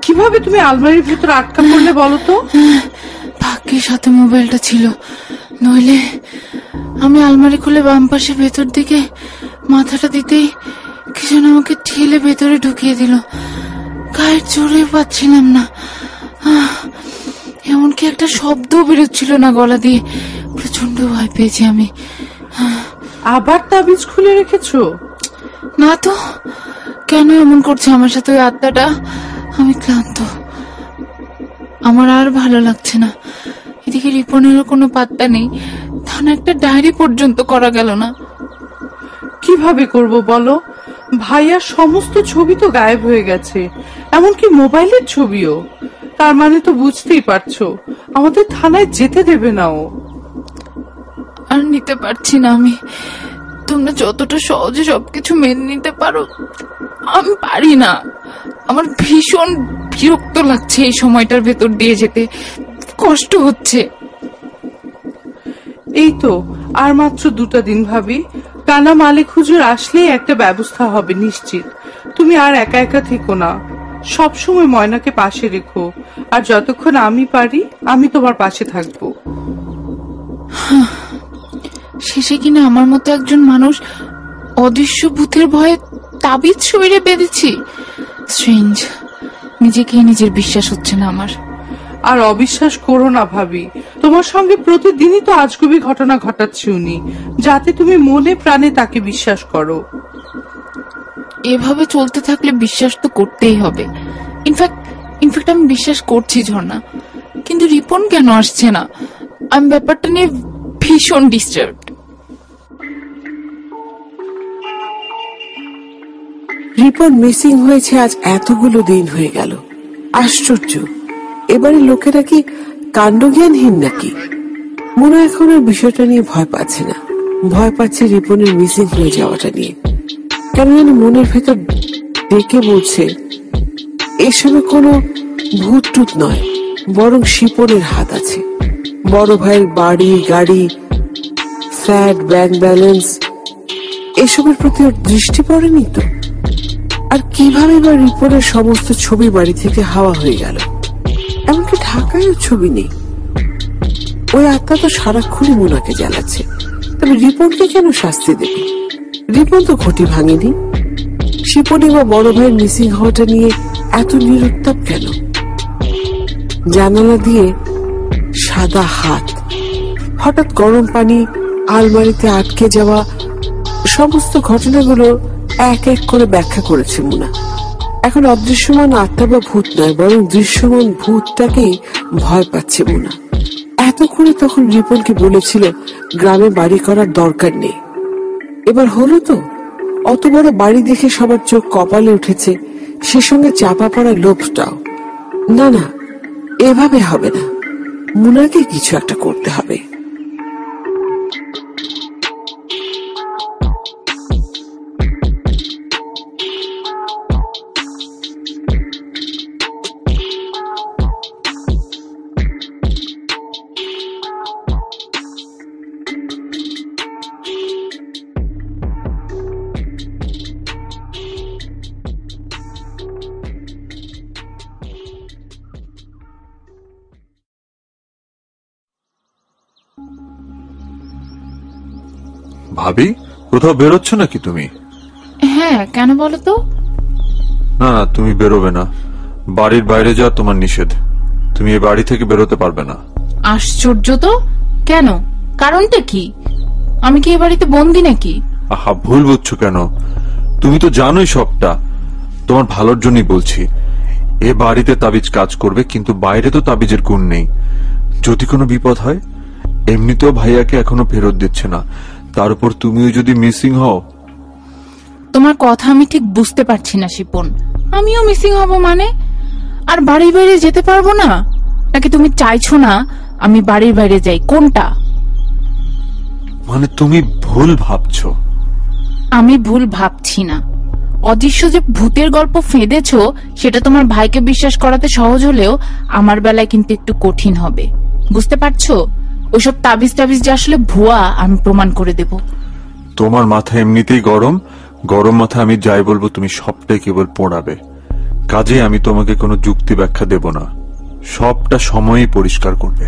কিভাবে তুমি আলমারির ভেতর আটকা পড়লে বলো তো? ভাগ্যের সাথে মোবাইলটা ছিল, নইলে আমি আলমারি খুলে বাম পাশে ভেতর দিকে মাথাটা দিতেই কি যেন আমাকে ঠেলে ভেতরে ঢুকিয়ে দিল। গায়ের জোরে পাচ্ছিলাম না, এমনকি একটা শব্দও বেরোচ্ছিল না গলা দিয়ে। প্রচন্ড ভয় পেয়েছি আমি। আবার তাবিজ খুলে রেখেছো? না তো, কেন এমন করছে আমার সাথে ওই আত্মাটা? আমি ক্লান্ত, আমার আর ভালো লাগছে না। এদিকে রিপনেরও কোনো পাত্তা নেই, থানা একটা ডায়েরি পর্যন্ত করা গেল না। কিভাবে করব বলো? ভাইয়ার সমস্ত ছবি তো গায়েব হয়ে গেছে, এমনকি মোবাইলের ছবিও। তার মানে তো বুঝতেই পারছো, আমাদের থানায় যেতে দেবে না ও। আর নিতে পারছি না আমি। তোমরা যতটা সহজে সবকিছু মেনে নিতে পারো, আমি পারি না। আমার ভীষণ বিরক্ত লাগছে এই সময়টার ভেতর দিয়ে যেতে, কষ্ট হচ্ছে। এই তো আর মাত্র 2টা দিন ভাবি, কানা মালিক হুজুর আসলেই একটা ব্যবস্থা হবে নিশ্চিত। তুমি আর একা একা থেকো না, সব সময় ময়নাকে পাশে রেখো, আর যতক্ষণ আমি পারি আমি তোমার পাশে থাকবো। শেষে কিনা আমার মতো একজন মানুষ অদৃশ্য ভূতের ভয়ে তাবিজ শরীরে বেঁধেছি। স্ট্রেঞ্জ, নিজেকে নিজের বিশ্বাস হচ্ছে না আমার। আর অবিশ্বাস করো না ভাবি, তোমার সঙ্গে প্রতিদিনই তো আজগুবি ঘটনা ঘটাচ্ছে উনি, যাতে তুমি মনে প্রাণে তাকে বিশ্বাস করো। এভাবে চলতে থাকলে বিশ্বাস তো করতেই হবে। ইনফ্যাক্ট আমি বিশ্বাস করছি ঝর্ণা, কিন্তু রিপন কেন আসছে না? আমি ব্যাপারটা নিয়ে ভীষণ ডিস্টার্বড। রিপন মিসিং হয়েছে আজ এতগুলো দিন হয়ে গেল। আশ্চর্য, এবারে লোকেরা কি কাণ্ডজ্ঞানহীন নাকি? মনে এখন আর বিষয়টা নিয়ে ভয় পাচ্ছে না, ভয় পাচ্ছে রিপনের মিসিং হয়ে যাওয়াটা নিয়ে। কেন যেন মনের ভেতর ডেকে বলছে এসবে কোনো ভূত টুত নয়, বরং শিপনের হাত আছে। বড় ভাইয়ের বাড়ি, গাড়ি, ফ্ল্যাট, ব্যাংক ব্যালেন্স, এসবের প্রতি ওর দৃষ্টি পড়েনি তো? আর কিভাবে বা রিপনের সমস্ত ছবি বাড়ি থেকে হাওয়া হয়ে গেল? এমনকি ঢাকায়ও ছবি নেই। ওই আত্মা তো সারাক্ষণই মোনাকে জ্বালাচ্ছে, তবে রিপনকে কেন শাস্তি দেবে? রিপন তো ঘটি ভাঙেনি। শিপনি বা বড় ভাইয়ের মিসিং হওয়াটা নিয়ে এত নিরুত্তাপ কেন? জানালা দিয়ে সাদা হাত, হঠাৎ গরম পানি, আলমারিতে আটকে যাওয়া, সমস্ত ঘটনাগুলো এক এক করে ব্যাখ্যা করেছে মুনা। এখন অদৃশ্যমান আত্মা বা ভূত নয়, বরং দৃশ্যমান ভূতটাকেই ভয় পাচ্ছে মুনা। এত করে তখন রিপনকে বলেছিল গ্রামে বাড়ি করার দরকার নেই। এবার হলো তো, অত বড় বাড়ি দেখে সবার চোখ কপালে উঠেছে, সে সঙ্গে চাপা পড়া লোভটাও। না না, এভাবে হবে না, মুনাকে কিছু একটা করতে হবে। ভাবি, কোথাও বেরোচ্ছ নাকি তুমি? হ্যাঁ, কেন বলো তো? না না, তুমি বেরোবে না। বাড়ির বাইরে যাওয়া তোমার নিষেধ। তুমি এই বাড়ি থেকে বেরোতে পারবে না। আশ্চর্য তো, কেন? কারণটা কি? আমি কি এ বাড়িতে বন্দি নাকি? আহা, ভুল বুঝছো কেন? তুমি তো জানোই সবটা। তোমার ভালোর জন্যই বলছি। এ বাড়িতে তাবিজ কাজ করবে, কিন্তু বাইরে তো তাবিজের গুণ নেই। যদি কোনো বিপদ হয়, এমনিতেও ভাইয়াকে এখনো ফেরত দিচ্ছে না, তার উপর তুমিও যদি মিসিং হও। তোমার কথা আমি ঠিক বুঝতে পারছি না শিপন। আমিও মিসিং হব মানে? আর বাড়ির বাইরে যেতে পারবো না? নাকি তুমি চাইছো না আমি বাড়ির বাইরে যাই? কোনটা? মানে তুমি ভুল ভাবছো। আমি ভুল ভাবছি না। অদৃশ্য যে ভূতের গল্প ফেঁদেছ সেটা তোমার ভাইকে বিশ্বাস করাতে সহজ হলেও আমার বেলায় কিন্তু একটু কঠিন হবে, বুঝতে পারছো? ওইসব তাবিজ টাবিজ যে আসলে ভুয়া আমি প্রমাণ করে দেব। তোমার মাথা এমনিতেই গরম, গরম মাথা আমি যাই বলবো তুমি সবটাই কেবল পড়াবে। কাজে আমি তোমাকে কোনো যুক্তি ব্যাখ্যা দেব না, সবটা সময়ই পরিষ্কার করবে।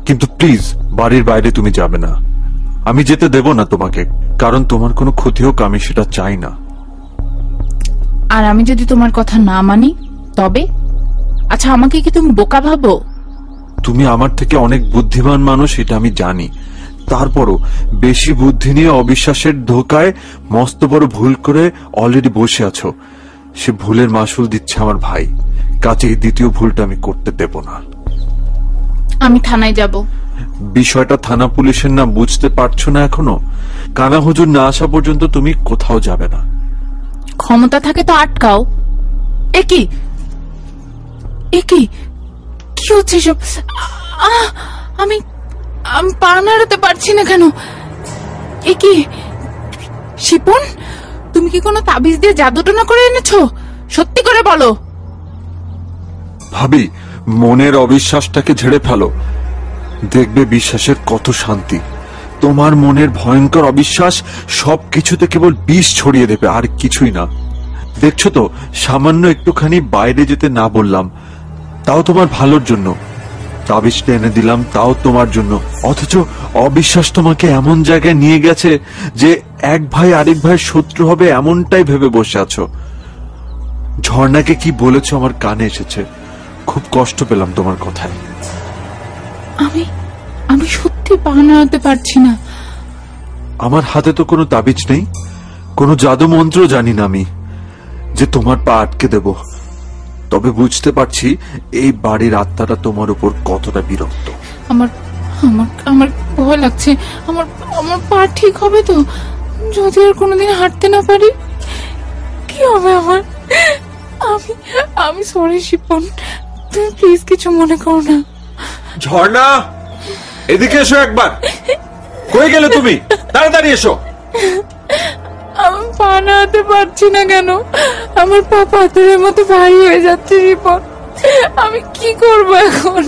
কিন্তু প্লিজ বাড়ির বাইরে তুমি যাবে না, আমি যেতে দেব না তোমাকে, কারণ তোমার কোনো ক্ষতি হোক আমি সেটা চাই না। আর আমি যদি তোমার কথা না মানি তবে? আচ্ছা, আমাকে কি তুমি বোকা ভাবো? তুমি আমার থেকে অনেক বুদ্ধিমান মানুষ, এটা আমি জানি। তারপরও বেশি বুদ্ধি নিয়ে অবিশ্বাসের ধোকায় মস্ত বড় ভুল করে অলরেডি বসে আছো। সে ভুলের মাসুল দিচ্ছে আমার ভাই, কাজেই দ্বিতীয় ভুলটা আমি করতে দেব না। আমি থানায় যাব। বিষয়টা থানা পুলিশের না, বুঝতে পারছো না এখনো? কানা হুজুর না আসা পর্যন্ত তুমি কোথাও যাবে না। ক্ষমতা থাকে তো আটকাও। একই একই কি হচ্ছে সব? আমি আমি পা নাড়াতে পারছি না কেন? একই শিপন, তুমি কি কোনো তাবিজ দিয়ে জাদুটনা করে এনেছো? সত্যি করে বলো। ভাবি, মনের অবিশ্বাসটাকে ঝেড়ে ফেলো, দেখবে বিশ্বাসের কত শান্তি। তোমার মনের ভয়ঙ্কর অবিশ্বাস সবকিছুতে কেবল বিষ ছড়িয়ে দেবে, আর কিছুই না। দেখছো তো, সামান্য একটুখানি বাইরে যেতে না বললাম, তাও তোমার ভালোর জন্য। তাবিজটা এনে দিলাম, তাও তোমার জন্য। অথচ অবিশ্বাস তোমাকে এমন জায়গায় নিয়ে গেছে যে এক ভাই আরেক ভাইয়ের শত্রু হবে এমনটাই ভেবে বসে আছো। ঝর্ণাকে কি বলেছো আমার কানে এসেছে, খুব কষ্ট পেলাম তোমার কথায়। আমি আমি সত্যি পা নাড়াতে পারছি না। আমার হাতে তো কোনো তাবিজ নেই, কোনো জাদু মন্ত্র জানি না আমি যে তোমার পা আটকে দেব। তবে বুঝতে পারছি এই বাড়ির আত্মাটা তোমার উপর কতটা বিরক্ত। আমার আমার আমার ভয় লাগছে। আমার আমার পা ঠিক হবে তো? যদি আর কোনোদিন হাঁটতে না পারি কি হবে আমার? আমি আমি সরি শিপন, তুমি প্লিজ কিছু মনে করো না। ঝর্ণা, এদিকে এসো একবার। কই গেলে তুমি? তাড়াতাড়ি এসো। আমি পা নাড়াতে পারছি না কেন? আমার পা পাথরের মতো ভারী হয়ে যাচ্ছে শিপন। আমি কি করবো এখন?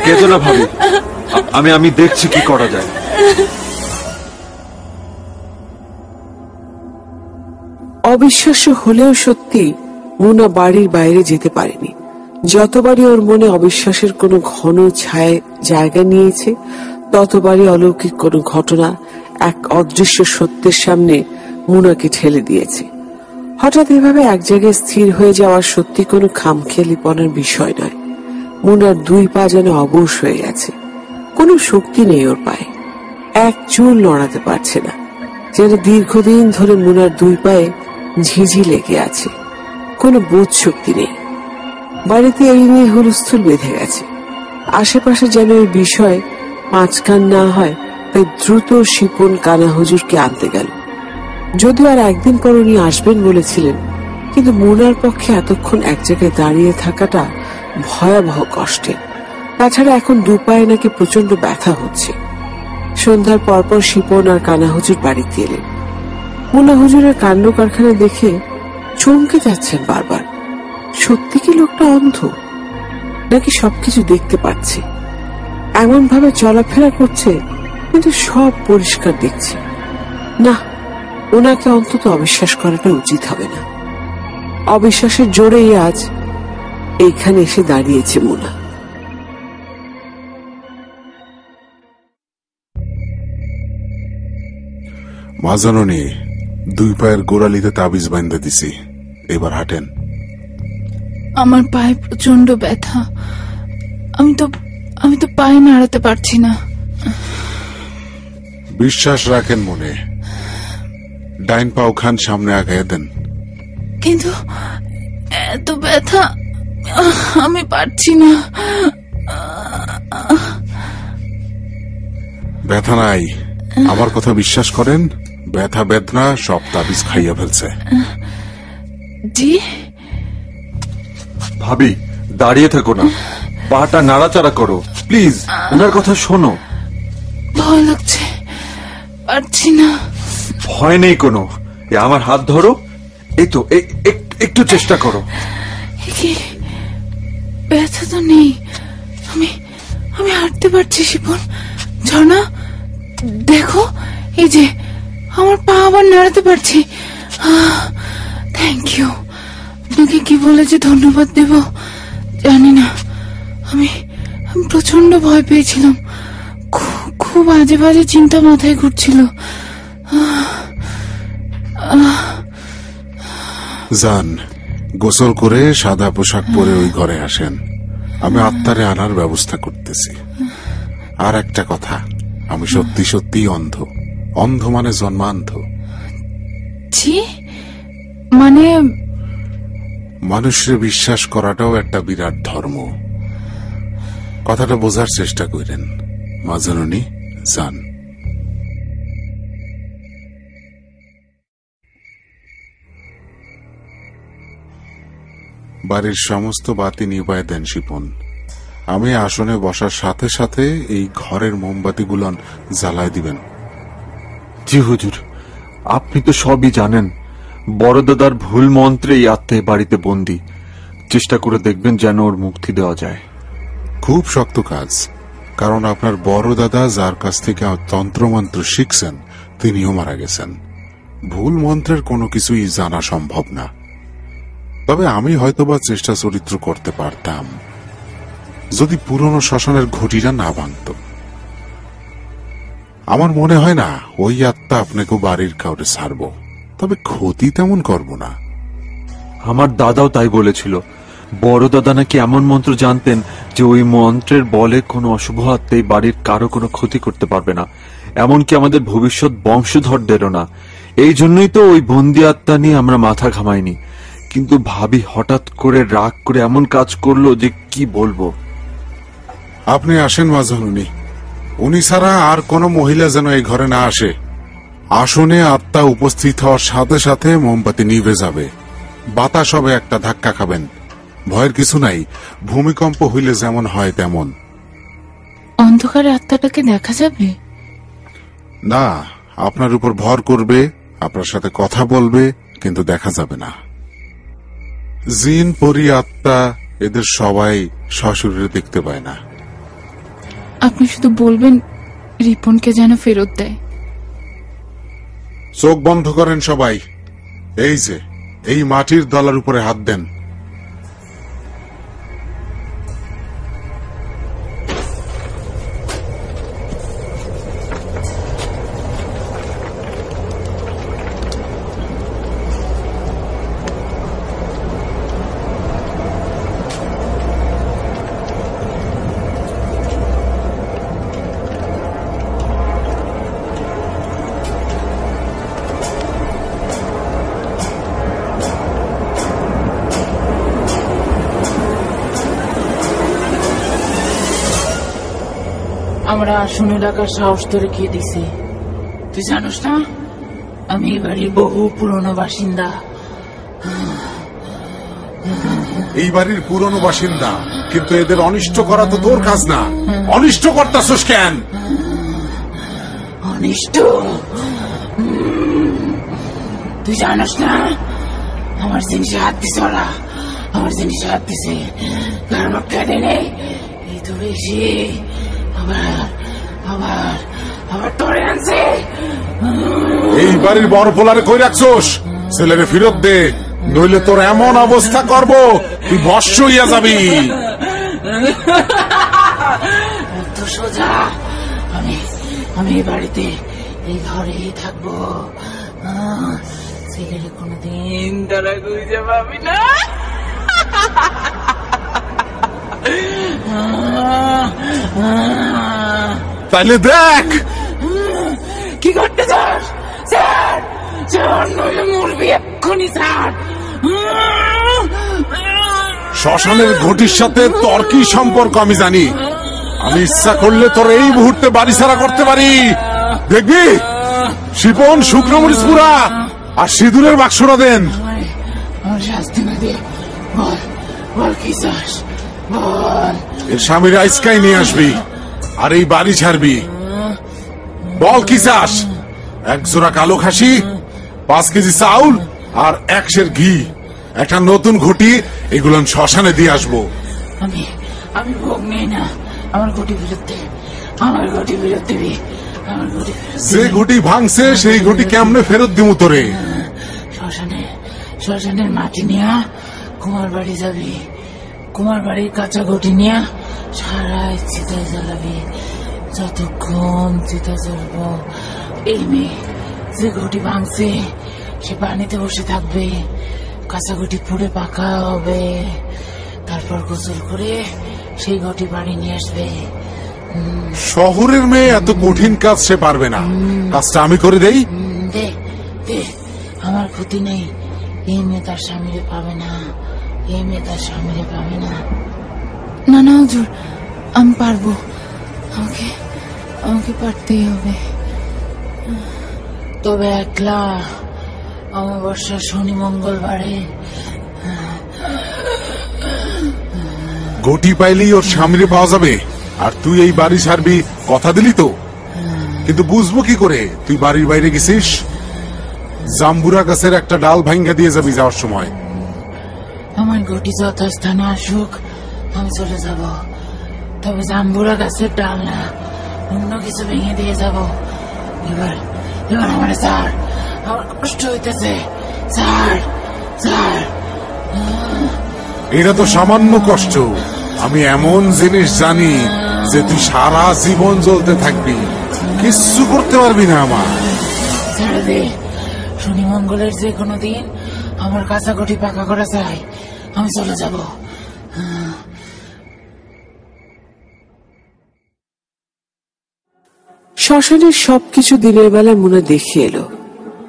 কেঁদো না ভাবি, আমি দেখছি কি করা যায়। অবিশ্বাস্য হলেও সত্যি, মুনা বাড়ির বাইরে যেতে পারেনি। যতবারই ওর মনে অবিশ্বাসের কোনো ঘন ছায়া জায়গা নিয়েছে, ততবারই অলৌকিক কোনো ঘটনা এক অদৃশ্য সত্যের সামনে মুনাকে ঠেলে দিয়েছে। হঠাৎ এভাবে এক জায়গায় স্থির হয়ে যাওয়া সত্যি কোনো খামখেয়ালিপনার বিষয় নয়। মুনার দুই পা যেন অবশ হয়ে গেছে, কোনো শক্তি নেই ওর পায়ে, এক চুল নড়াতে পারছে না। যেন দীর্ঘদিন ধরে মুনার দুই পায়ে ঝিঝি লেগে আছে, কোনো বোধ শক্তি নেই। বাড়িতে এই নিয়ে হুলস্থুল বেঁধে গেছে। আশেপাশে যেন এই বিষয়ে পাঁচকান না হয়, তাই দ্রুত শিপন কানা হুজুরকে আনতে গেল। যদিও আর একদিন পর উনি আসবেন বলেছিলেন, কিন্তু মুনার পক্ষে এতক্ষণ এক জায়গায় দাঁড়িয়ে থাকাটা ভয়াবহ কষ্টের। তাছাড়া এখন দুপায়ে নাকি প্রচন্ড ব্যথা হচ্ছে। সন্ধ্যার পরপর শিপন আর কানা হুজুর বাড়িতে এলেন। মুনা হুজুরের কাণ্ড কারখানা দেখে চমকে যাচ্ছেন বারবার। সত্যি কি লোকটা অন্ধ, নাকি সবকিছু দেখতে পাচ্ছে? এমন ভাবে চলাফেরা করছে কিন্তু সব পরিষ্কার দেখছে। না, ওনাকে অন্তত অবিশ্বাস করাটা উচিত হবে না। অবিশ্বাসের জোরেই আজ এইখানে এসে দাঁড়িয়েছে মুনা। মা জাননি, দুই পায়ের গোড়ালিতে তাবিজ বাইন্ধা দিছি, এবার হাঁটেন। আমার পায়ে প্রচন্ড ব্যথা, আমি তো পায়ে নাড়াতে পারছি না। বিশ্বাস রাখেন মনে, ডাইন পাও খান সামনে আগায় দেন। কিন্তু এত ব্যথা আমি পারছি না। ব্যথা নাই, আমার কথা বিশ্বাস করেন। ব্যথা বেদনা সব তাবিজ খাইয়া ফেলছে। জি ভাবি, দাঁড়িয়ে থাকো না, পাটা নাড়াচাড়া করো প্লিজ, ওনার কথা শোনো। ভয় লাগছে। পারছি না। ভয় নেই কোনো, আমার হাত ধরো, এই তো একটু চেষ্টা করো। কি ব্যথা তো নেই, আমি আমি হাঁটতে পারছি শিপন। ঝর্ণা দেখো, এই যে আমার পা আবার নাড়াতে পারছি। Thank you. আপনাকে কি বলে যে ধন্যবাদ দেব জানি না। আমি প্রচন্ড ভয় পেয়েছিলাম, খুব আজে বাজে চিন্তা মাথায় ঘুরছিল। যান, গোসল করে সাদা পোশাক পরে ওই ঘরে আসেন, আমি আত্মারে আনার ব্যবস্থা করতেছি। আর একটা কথা, আমি সত্যি সত্যি অন্ধ। অন্ধ মানে জন্মান্ধ। ছি, মানে মানুষের বিশ্বাস করাটাও একটা বিরাট ধর্ম। কথাটা বোঝার চেষ্টা করেন মা জননী। যান। বাড়ির সমস্ত বাতি নিভায় দেন শিপন। আমি আসনে বসার সাথে সাথে এই ঘরের মোমবাতিগুলো জ্বালায় দিবেন। জি হুজুর, আপনি তো সবই জানেন। বড় দাদার ভুল মন্ত্রে এই আত্মা বাড়িতে বন্দী। চেষ্টা করে দেখবেন যেন ওর মুক্তি দেওয়া যায়। খুব শক্ত কাজ, কারণ আপনার বড় দাদা যার কাছ থেকে তন্ত্রমন্ত্র শিখছেন তিনিও মারা গেছেন। ভুল মন্ত্রের কোনো কিছুই জানা সম্ভব না। তবে আমি হয়তোবা চেষ্টা চরিত্র করতে পারতাম যদি পুরনো শ্মশানের ঘটিটা না ভাঙত। আমার মনে হয় না ওই আত্মা আপনাকে বাড়ির কাউরে ছাড়ব, তবে ক্ষতি তেমন করব না। আমার দাদাও তাই বলেছিল। বড় দাদা নাকি এমন মন্ত্র জানতেন যে ওই মন্ত্রের বলে কোনো অশুভ আত্মাই বাড়ির কারো কোনো ক্ষতি করতে পারবে না, এমনকি আমাদের ভবিষ্যৎ বংশধরদেরও না। এই জন্যই তো ওই বন্দি আত্মা নিয়ে আমরা মাথা ঘামাইনি। কিন্তু ভাবি হঠাৎ করে রাগ করে এমন কাজ করলো যে কি বলবো। আপনি আসেন মা জননী, উনি ছাড়া আর কোনো মহিলা যেন এই ঘরে না আসে। আসনে আত্মা উপস্থিত হওয়ার সাথে সাথে মোমবাতি নিভে যাবে। বাতাস হবে একটা ধাক্কা খাবেন, ভয়ের কিছু নাই। ভূমিকম্প হইলে যেমন হয় তেমন। অন্ধকারে আত্মাটাকে দেখা যাবে না, আপনার উপর ভর করবে, আপনার সাথে কথা বলবে, কিন্তু দেখা যাবে না। জিন, পরি, আত্মা এদের সবাই সশরীরে দেখতে পায় না। আপনি শুধু বলবেন রিপনকে যেন ফেরত দেয়। চোখ বন্ধ করেন সবাই। এই যে এই মাটির দলার উপরে হাত দেন। আমরা আসনে ডাকার সাহস তোরে কে দিছে? তুই জানোস না আমি এই বাড়ির বহু পুরনো বাসিন্দা। এই বাড়ির পুরনো বাসিন্দা, কিন্তু এদের অনিষ্ট করা তো তোর কাজ না। অনিষ্ট করতাছস কেন? অনিষ্ট? তুই জানোস না আমার জিনিসে হাত দিছে ওরা। আমার জিনিসে হাত দিছে, কারণ কেটে নেই। এই তো বেশি আবার আবার আবার তোরে আনছে। এই বাড়ির বড় পোলারে কই রাখছস? ছেলেরে ফেরত দে, নইলে তোর এমন অবস্থা করব তুই ভস্ম হইয়া যাবি। তো সোজা আমি আমি এই বাড়িতে এই ঘরেই থাকবো। ছেলের কোনোদিন তারা খুঁজে পাবি না। তাইলে দেখ কি করতে চাস? স্যার স্যার, নইলে মরবি এক্ষুনি স্যার। শ্মশানের ঘটির সাথে তোর কি সম্পর্ক আমি জানি। আমি ইচ্ছা করলে তোর এই মুহূর্তে বাড়ি ছাড়া করতে পারি। দেখবি শিপন শুকনো মরিচ পুরা আর সিঁদুরের বাক্সটা দেন। আমার শাস্তি না দে, বল বল কি চাস বল। এর স্বামীর আইসকাই নিয়ে আসবি আর এই বাড়ি ছাড়বি। বল কি চাস? এক জোড়া কালো খাসি, 5 কেজি চাউল আর 1 সের ঘি, একটা নতুন ঘটি, এগুলো শ্মশানে দিয়ে আসবো। আমি আমি ভোগ নেই না। আমার ঘটি ফেরত দে, আমার ঘটি ফেরত দিবি, আমার ঘটি ফেরত। যে ঘটি ভাঙছে সেই ঘটি কেমনে ফেরত দিমু তোরে? শ্মশানের মাটি নিয়া কুমার বাড়ি যাবি, কুমার বাড়ির কাঁচা ঘটি নিয়া সারা চিতায় জ্বালাবি। যতক্ষণ চিতা জ্বলব এই মেয়ে যে ঘটি ভাঙছে সে পানিতে বসে থাকবে, কাঁচা ঘটি পুড়ে পাকা হবে, তারপর গোসল করে সেই ঘটি বাড়ি নিয়ে আসবে। শহরের মেয়ে এত কঠিন কাজ সে পারবে না, কাজটা আমি করে দেই। দে দে, আমার ক্ষতি নেই। এই মেয়ে তার স্বামীরে পাবে না, এই মেয়ে তার স্বামীরে পাবে না। না না হুজুর, আমি পারবো, আমাকে আমাকে পারতেই হবে। তবে একলা অমাবস্যা শনি মঙ্গলবারে। ঘটি পাইলেই ওর স্বামীরে পাওয়া যাবে, আর তুই এই বাড়ি ছাড়বি কথা দিলি তো। কিন্তু বুঝবো কি করে তুই বাড়ির বাইরে গেছিস? জাম্বুরা গাছের একটা ডাল ভাঙ্গা দিয়ে যাবি যাওয়ার সময়। আমার ঘটি যথাস্থানে আসুক, আমি চলে যাব। তবে জাম্বুরা গাছের ডাল না, অন্য কিছু ভেঙে দিয়ে যাব। এবার এবার আমার স্যার, আমার কষ্ট হইতেছে স্যার, স্যার। এটা তো সামান্য কষ্ট, আমি এমন জিনিস জানি যে তুই সারা জীবন জ্বলতে থাকবি, কিচ্ছু করতে পারবি না আমার। ছেড়ে দে, শনি মঙ্গলের যে কোনো দিন আমার কাঁচা ঘটি পাকা করা চাই, আমি চলে যাব। শ্মশানের সবকিছু দিনের বেলা মুনা দেখে এলো,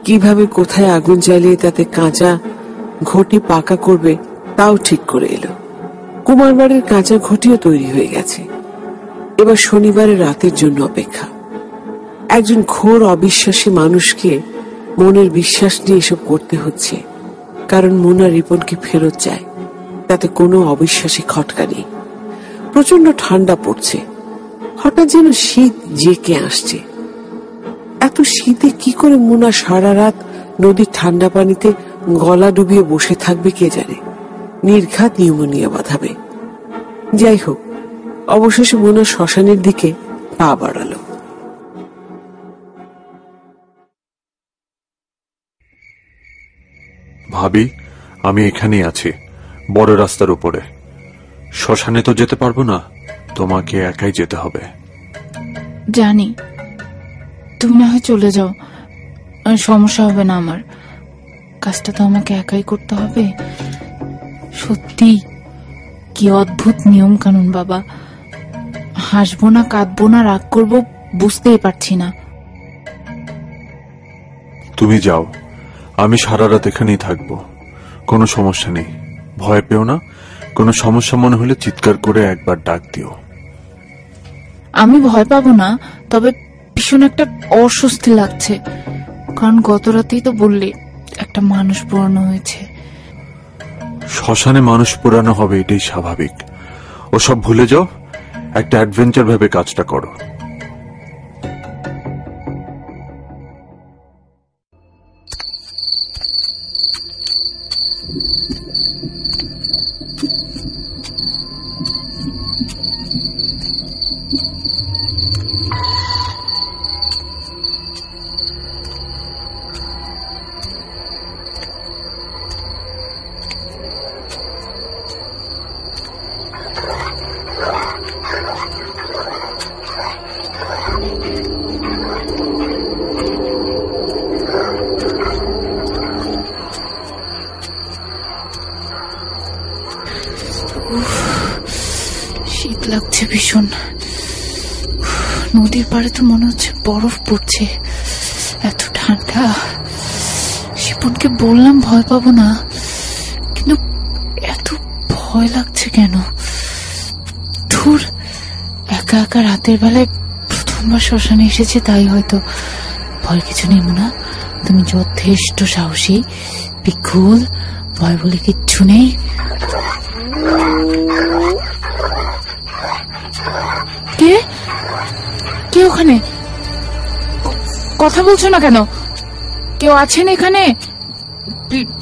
কিভাবে কোথায় আগুন জ্বালিয়ে তাতে কাঁচা ঘটি পাকা করবে তাও ঠিক করে এলো। কুমার বাড়ির কাঁচা ঘটিও তৈরি হয়ে গেছে। এবার শনিবারের রাতের জন্য অপেক্ষা। একজন ঘোর অবিশ্বাসী মানুষকে মনের বিশ্বাস নিয়ে এসব করতে হচ্ছে, কারণ মুনা রিপনকে ফেরত চায়, তাতে কোনো অবিশ্বাসী খটকা নেই। প্রচন্ড ঠান্ডা পড়ছে, হঠাৎ যেন শীত জেঁকে আসছে। এত শীতে কি করে মুনা সারা রাত নদীর ঠান্ডা পানিতে গলা ডুবিয়ে বসে থাকবে কে জানে, নির্ঘাত নিউমোনিয়া বাঁধাবে। যাই হোক, অবশেষে মুনা শ্মশানের দিকে পা বাড়ালো। ভাবি, আমি এখানেই আছি, বড় রাস্তার উপরে। শ্মশানে তো যেতে পারবো না, তোমাকে একাই যেতে হবে। জানি, তুমি না হয় চলে যাও, সমস্যা হবে না আমার। কাজটা তো আমাকে একাই করতে হবে। সত্যি কি অদ্ভুত নিয়ম কানুন বাবা। হাসবো না, কাঁদবো না, রাগ করবো বুঝতেই পারছি না। তুমি যাও, আমি সারা রাত এখানেই থাকবো, কোনো সমস্যা নেই। ভয় পেও না, কোনো সমস্যা মনে হলে চিৎকার করে একবার ডাক দিও। আমি ভয় পাবো না, তবে ভীষণ একটা অস্বস্তি লাগছে, কারণ গত রাতেই তো বললে একটা মানুষ পোড়ানো হয়েছে। শ্মশানে মানুষ পোড়ানো হবে, এটাই স্বাভাবিক। ওসব ভুলে যাও, একটা অ্যাডভেঞ্চার ভেবে কাজটা করো। শীত লাগছে ভীষণ। নদীর পাড়ে তো মনে হচ্ছে বরফ পড়ছে, এত ঠান্ডা। শিপনকে বললাম ভয় পাবো না, কিন্তু এত ভয় লাগছে কেন? ধুর, একা একা রাতের বেলায় প্রথমবার শ্মশানে এসেছে, তাই হয়তো। ভয় কিছু নেই মুনা, তুমি যথেষ্ট সাহসী, বিকুল, ভয় বলে কিচ্ছু নেই। কে কে ওখানে? কথা বলছো না কেন? কেউ আছেন এখানে?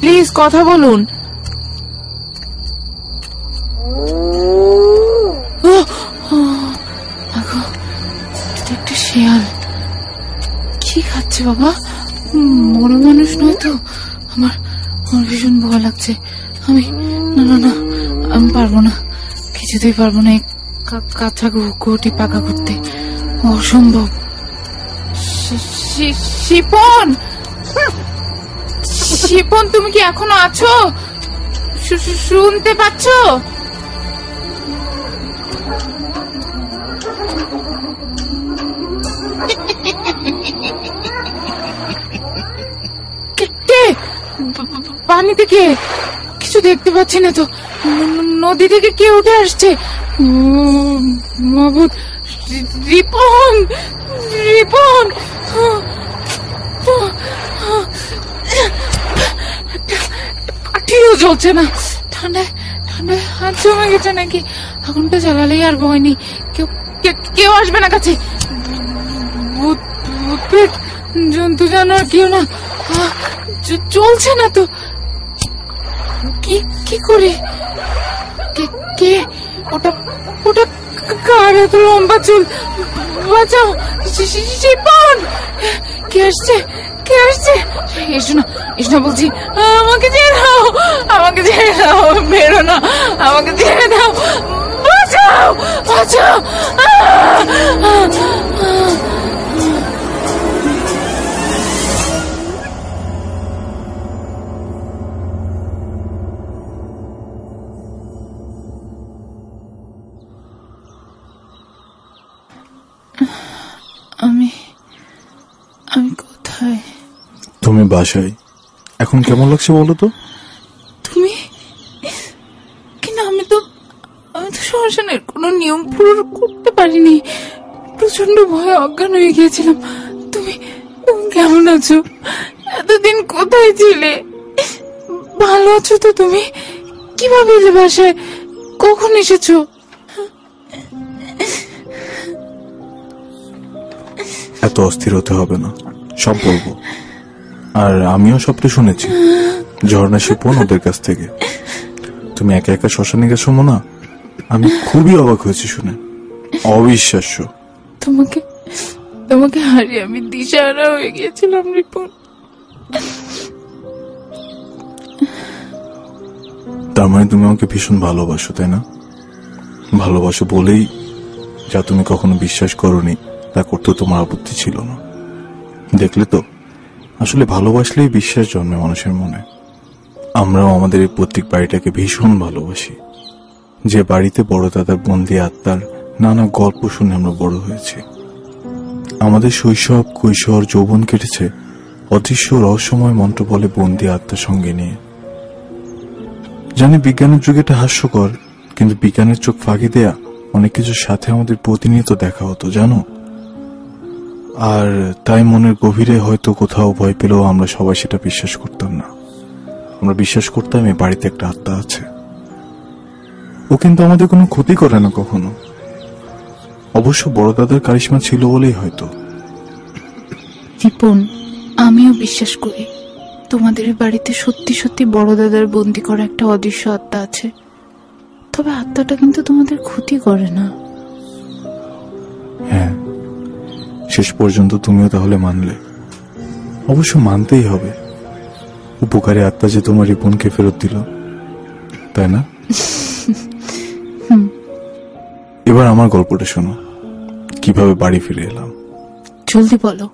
প্লিজ কথা বলুন। একটা শেয়াল কি খাচ্ছে বাবা? বড় মানুষ নয় তো? আমার ভীষণ ভয় লাগছে। আমি না না না, আমি পারবো না, কিছুতেই পারবো না এই কাঁচা ঘুটি পাকা করতে, অসম্ভব। শিপন, শিপন, তুমি কি এখনো আছো? শুনতে পাচ্ছ? পানি থেকে কিছু দেখতে পাচ্ছি না তো। নদী থেকে কে উঠে আসছে? মাবুদ, রিপন, রিপন। কাঠিও জ্বলছে না, ঠান্ডায় ঠান্ডায় হাত জমে গেছে নাকি? আগুনটা জ্বালালেই আর ভয় নেই। কেউ আসবে না কাছে। জন্তু জানোয়ার কেউ না, চলছে না তো। কি করে? কে ওটা? ওটা কার এত লম্বা চুল? বাঁচাও শিপন! কে আসছে? কে আসছে? এসো না, এসো না বলছি। আমাকে ছেড়ে দাও, আমাকে ছেড়ে দাও, বেরো না, আমাকে ছেড়ে দাও, বাঁচাও, বাঁচাও। আমি কোথায়? তুমি বাসায়। এখন কেমন লাগছে বলো তো? তুমি কিন্তু আমি তো শ্মশানের কোনো নিয়ম পূরণ করতে পারিনি। প্রচন্ড ভয়ে অজ্ঞান হয়ে গিয়েছিলাম। তুমি কেমন আছো? এতদিন কোথায় ছিলে? ভালো আছো তো তুমি? কিভাবে এলে বাসায়? কখন এসেছো? এত অস্থির হতে হবে না, সব বলবো। আর আমিও সবটা শুনেছি ঝর্ণা, শিপন ওদের কাছ থেকে। তুমি একা একা শ্মশানে গেছো না? আমি খুবই অবাক হয়েছি শুনে, অবিশ্বাস্য। তোমাকে হারিয়ে আমি দিশাহারা হয়ে গিয়েছিলাম রিপন। তার মানে তুমি আমাকে ভীষণ ভালোবাসো, তাই না? ভালোবাসো বলেই যা তুমি কখনো বিশ্বাস করোনি তা করতে তোমার আপত্তি ছিল না। দেখলে তো, আসলে ভালোবাসলেই বিশ্বাস জন্মে মানুষের মনে। আমরাও আমাদের এই প্রত্যেক বাড়িটাকে ভীষণ ভালোবাসি, যে বাড়িতে বড় দাদার বন্দি আত্মার নানা গল্প শুনে আমরা বড় হয়েছি। আমাদের শৈশব, কৈশোর, যৌবন কেটেছে অদৃশ্য রহস্যময় মন্ত্র বলে বন্দি আত্মার সঙ্গে নিয়ে। জানি বিজ্ঞানের যুগে এটা হাস্যকর, কিন্তু বিজ্ঞানের চোখ ফাঁকি দেয়া অনেক কিছুর সাথে আমাদের প্রতিনিয়ত দেখা হতো, জানো। আর তাই মনের গভীরে হয়তো কোথাও ভয় পেলেও আমরা সবাই সেটা বিশ্বাস করতাম না। আমরা বিশ্বাস করতাম এই বাড়িতে একটা আত্মা আছে। ও কিন্তু আমাদের কোনো ক্ষতি করে না কখনো। অবশ্য বড় দাদার কারিশমা ছিল বলেই হয়তো। রিপন, আমিও বিশ্বাস করি তোমাদের বাড়িতে সত্যি সত্যি বড় দাদার বন্দি করা একটা অদৃশ্য আত্মা আছে। তবে আত্মাটা কিন্তু তোমাদের ক্ষতি করে না। হ্যাঁ, শেষ পর্যন্ত তুমিও তাহলে মানলে। অবশ্য মানতেই হবে, উপকারী আত্মা যে তোমার রিপনকে ফেরত দিল, তাই না? এবার আমার গল্পটা শোনো, কিভাবে বাড়ি ফিরে এলাম। জলদি বলো।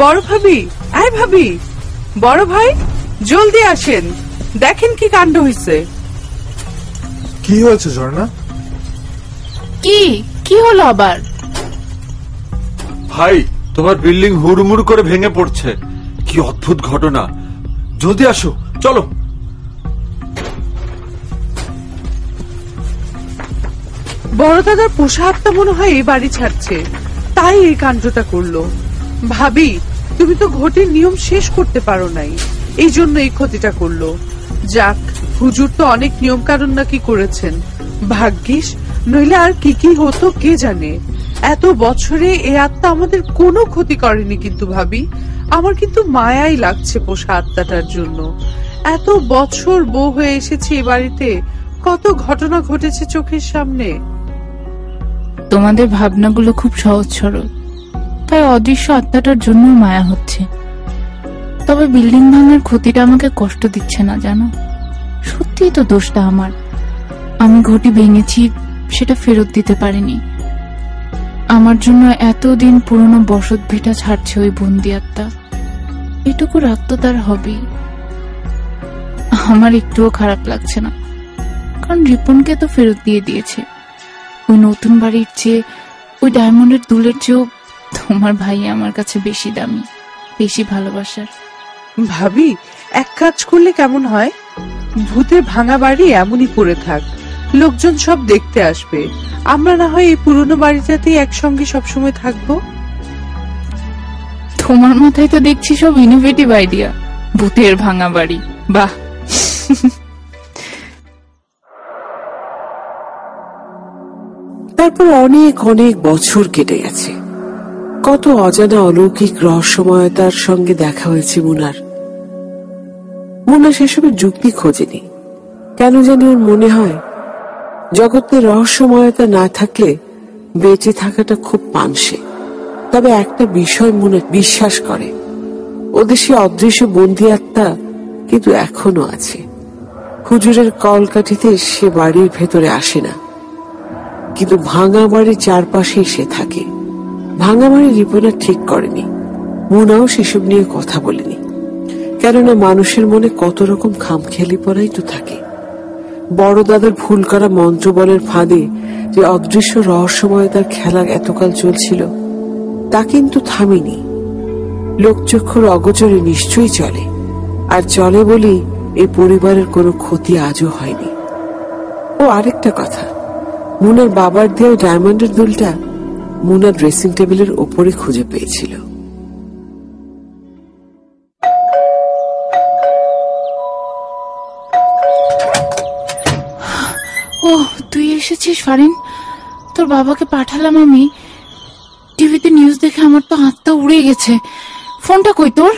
বড় ভাবি, আয় ভাবি, বড় ভাই, জলদি আসেন, দেখেন কি কাণ্ড হয়েছে। কি হয়েছে ঝর্ণা? কি হলো আবার? ভাই, তোমার বিল্ডিং হুড়মুড় করে ভেঙে পড়ছে। কি কি অদ্ভুত ঘটনা! জলদি আসো, চলো। বড় দাদার পোষা আত্মা মনে হয় এই বাড়ি ছাড়ছে, তাই এই কাণ্ডটা করলো। ভাবি, তুমি তো ঘটির নিয়ম শেষ করতে পারো নাই, এই জন্য এই ক্ষতিটা করলো। যাক, হুজুর তো অনেক নিয়ম কানুন নাকি করেছেন, ভাগ্যিস, নইলে আর কি কি হতো কে জানে। এত বছরে এই আত্মা আমাদের কোনো ক্ষতি করেনি। কিন্তু ভাবি, আমার কিন্তু মায়াই লাগছে পোষা আত্মাটার জন্য। এত বছর বউ হয়ে এসেছে এ বাড়িতে, কত ঘটনা ঘটেছে চোখের সামনে। তোমাদের ভাবনাগুলো খুব সহজ সরল, তাই অদৃশ্য আত্মাটার জন্য মায়া হচ্ছে। তবে বিল্ডিং ভাঙার ক্ষতিটা আমাকে কষ্ট দিচ্ছে না, জানো? সত্যিই তো দোষটা আমার। আমি ঘটি ভেঙেছি, সেটা ফেরত দিতে পারিনি। আমার জন্য এতদিন পুরনো বসত ভিটা ছাড়ছে ওই বন্দি আত্মা। এটুকু রাগ তো তার হবেই। আমার একটুও খারাপ লাগছে না, কারণ রিপনকে তো ফেরত দিয়ে দিয়েছে। ওই নতুন বাড়ির চেয়ে, ওই ডায়মন্ডের দুলের চেয়েও তোমার ভাই আমার কাছে বেশি দামি, বেশি ভালোবাসার। ভাবি, এক কাজ করলে কেমন হয়? ভূতের ভাঙা বাড়ি এমনই পড়ে থাক, লোকজন সব দেখতে আসবে। আমরা না হয় এই পুরনো বাড়িটাতেই একসঙ্গে সবসময় থাকবো। তোমার মাথায় তো দেখছি সব ইনোভেটিভ আইডিয়া। ভূতের ভাঙা বাড়ি, বাহ! তারপর অনেক অনেক বছর কেটে গেছে। কত অজানা অলৌকিক রহস্যময়তার সঙ্গে দেখা হয়েছে মুনার। মুনা সেসবের যুক্তি খোঁজেনি। কেন জানি ওর মনে হয় জগতের রহস্যময়তা না থাকলে বেঁচে থাকাটা খুব পানসে। তবে একটা বিষয় মুনা বিশ্বাস করে, ওদের সে অদৃশ্য বন্দি আত্মা কিন্তু এখনো আছে। হুজুরের কলকাঠিতে সে বাড়ির ভেতরে আসে না, কিন্তু ভাঙা বাড়ির চারপাশেই সে থাকে। ভাঙা বাড়ি রিপনা ঠিক করেনি, মুনাও সেসব নিয়ে কথা বলেনি। কেননা মানুষের মনে কত রকম খামখেয়ালি পড়াই তো থাকে। বড় দাদার ভুল করা মন্ত্র বলের ফাঁদে যে অদৃশ্য রহস্যময়তার খেলা এতকাল চলছিল, তা কিন্তু থামেনি। লোকচক্ষুর অগোচরে নিশ্চয়ই চলে, আর চলে বলেই এই পরিবারের কোনো ক্ষতি আজও হয়নি। ও আরেকটা কথা, মুনার বাবার দেওয়া ডায়মন্ডের দুলটা মুনা ড্রেসিং টেবিলের ওপরে খুঁজে পেয়েছিল। ও, তুই এসেছিস ফারিন? তোর বাবাকে পাঠালাম আমি। টিভিতে নিউজ দেখে আমার তো হাতটা উড়ে গেছে। ফোনটা কই তোর?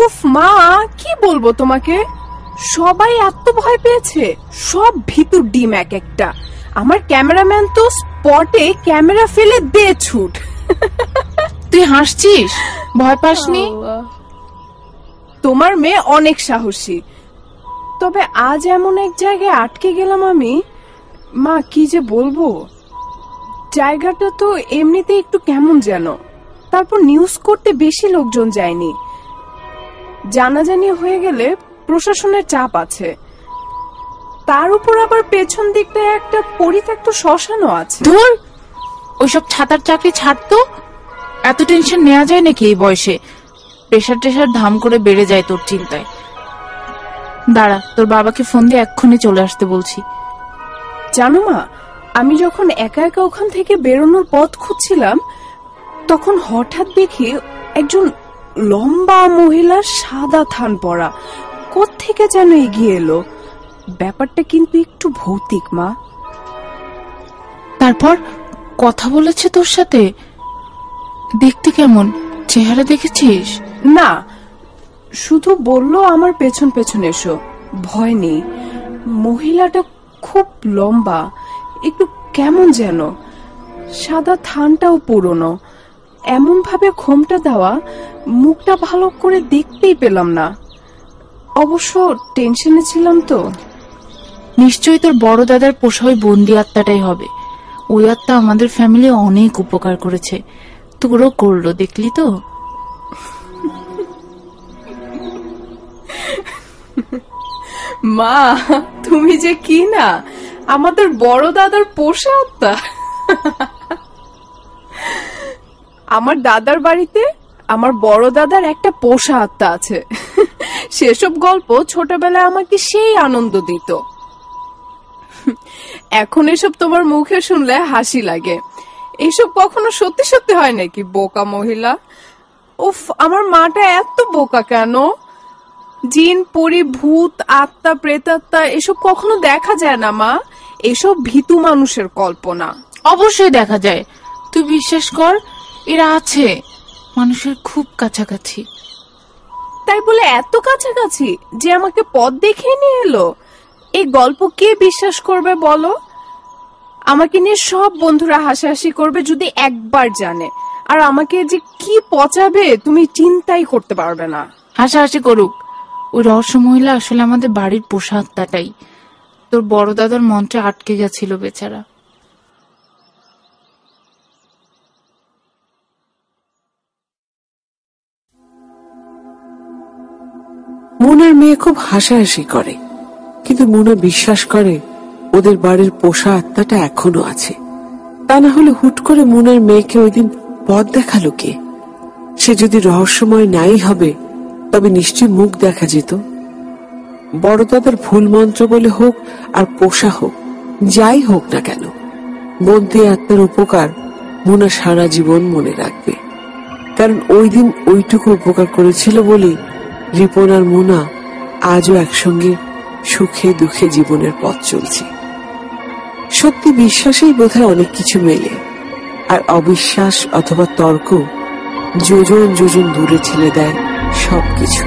উফ মা, কি বলবো তোমাকে, সবাই এত ভয় পেয়েছে, সব ভিতুর ডিম এক একটা। আমার ক্যামেরাম্যান তো স্পটে ক্যামেরা ফেলে দে ছুট। তুই হাসছিস? ভয় পাসনি? তোমার মেয়ে অনেক সাহসী। তবে আজ এমন এক জায়গায় আটকে গেলাম আমি, মা কি যে বলবো। জায়গাটা তো এমনিতে একটু কেমন যেন, তারপর নিউজ করতে বেশি লোকজন যায়নি। জানাজানি হয়ে গেলে প্রশাসনের চাপ আছে, তার উপর আবার পেছন দিকটায় একটা পরিত্যক্ত শ্মশানও আছে। ধুর, ওইসব ছাতার চাকরি ছাড়তো। এত টেনশন নেওয়া যায় নাকি এই বয়সে? প্রেশার টেশার ধাম করে বেড়ে যায় তোর চিন্তায়। দাঁড়া, তোর বাবাকে ফোন দিয়ে এক্ষুনি চলে আসতে বলছি। জানো মা, আমি যখন একা একা ওখান থেকে বেরোনোর পথ খুঁজছিলাম, তখন হঠাৎ দেখি একজন লম্বা মহিলার সাদা থান পরা কোত্থেকে যেন এগিয়ে এলো। ব্যাপারটা কিন্তু একটু ভৌতিক মা। তারপর কথা বলেছে তোর সাথে? দেখতে কেমন? চেহারা দেখেছিস? না, শুধু বলল আমার পেছন পেছন এসো, ভয় নেই। মহিলাটা খুব লম্বা, একটু কেমন যেন, সাদা থানটাও পুরনো, এমন ভাবে ঘোমটা দেওয়া, মুখটা ভালো করে দেখতেই পেলাম না। অবশ্য টেনশনে ছিলাম তো। নিশ্চয়ই তোর বড় দাদার পোষা ওই বন্দি আত্মাটাই হবে। ওই আত্মা আমাদের ফ্যামিলি অনেক উপকার করেছে, তোরও করলো, দেখলি তো? মা, তুমি যে কি না আমাদের বড় দাদার পোষা আত্মা। আমার দাদার বাড়িতে আমার বড় দাদার একটা পোষা আত্মা আছে। সেসব গল্প ছোটবেলায় আমাকে সেই আনন্দ দিত। এখন এসব তোমার মুখে শুনলে হাসি লাগে। এসব কখনো সত্যি সত্যি হয় নাকি, বোকা মহিলা? উফ, আমার মাটা এত বোকা কেন? জিন, পরি, ভূত, আত্মা, প্রেতাত্মা এসব কখনো দেখা যায় না মা। এসব ভীতু মানুষের কল্পনা। অবশ্যই দেখা যায়, তুই বিশ্বাস কর, এরা আছে মানুষের খুব কাছাকাছি। তাই বলে এত কাছাকাছি যে আমাকে পথ দেখিয়ে নিয়ে এলো? এই গল্প কে বিশ্বাস করবে বলো? আমাকে নিয়ে সব বন্ধুরা হাসাহাসি করবে যদি একবার জানে। আর আমাকে যে কি পচাবে তুমি চিন্তাই করতে পারবে না। হাসাহাসি করুক, ওই রহস্য মহিলা আসলে আমাদের বাড়ির পোষা আত্মাটাই। তোর বড় দাদার মন্ত্রে আটকে গেছিল বেচারা। মুনার মেয়ে খুব হাসাহাসি করে, কিন্তু মুনা বিশ্বাস করে ওদের বাড়ির পোষা আত্মাটা এখনো আছে। তা না হলে হুট করে মুনার মেয়েকে ওই দিন পথ দেখালো কে? সে যদি রহস্যময় নাই হবে তবে নিশ্চয়ই মুখ দেখা যেত। বড় দাদার ভুল মন্ত্র বলে হোক আর পোষা হোক, যাই হোক না কেন, বন্দি আত্মার উপকার মুনা সারা জীবন মনে রাখবে। কারণ ওই দিন ওইটুকু উপকার করেছিল বলেই রিপন আর মুনা আজও একসঙ্গে সুখে দুঃখে জীবনের পথ চলছে। সত্যি বিশ্বাসেই বোধহয় অনেক কিছু মেলে, আর অবিশ্বাস অথবা তর্ক যোজন যোজন দূরে ঠেলে দেয় সবকিছু।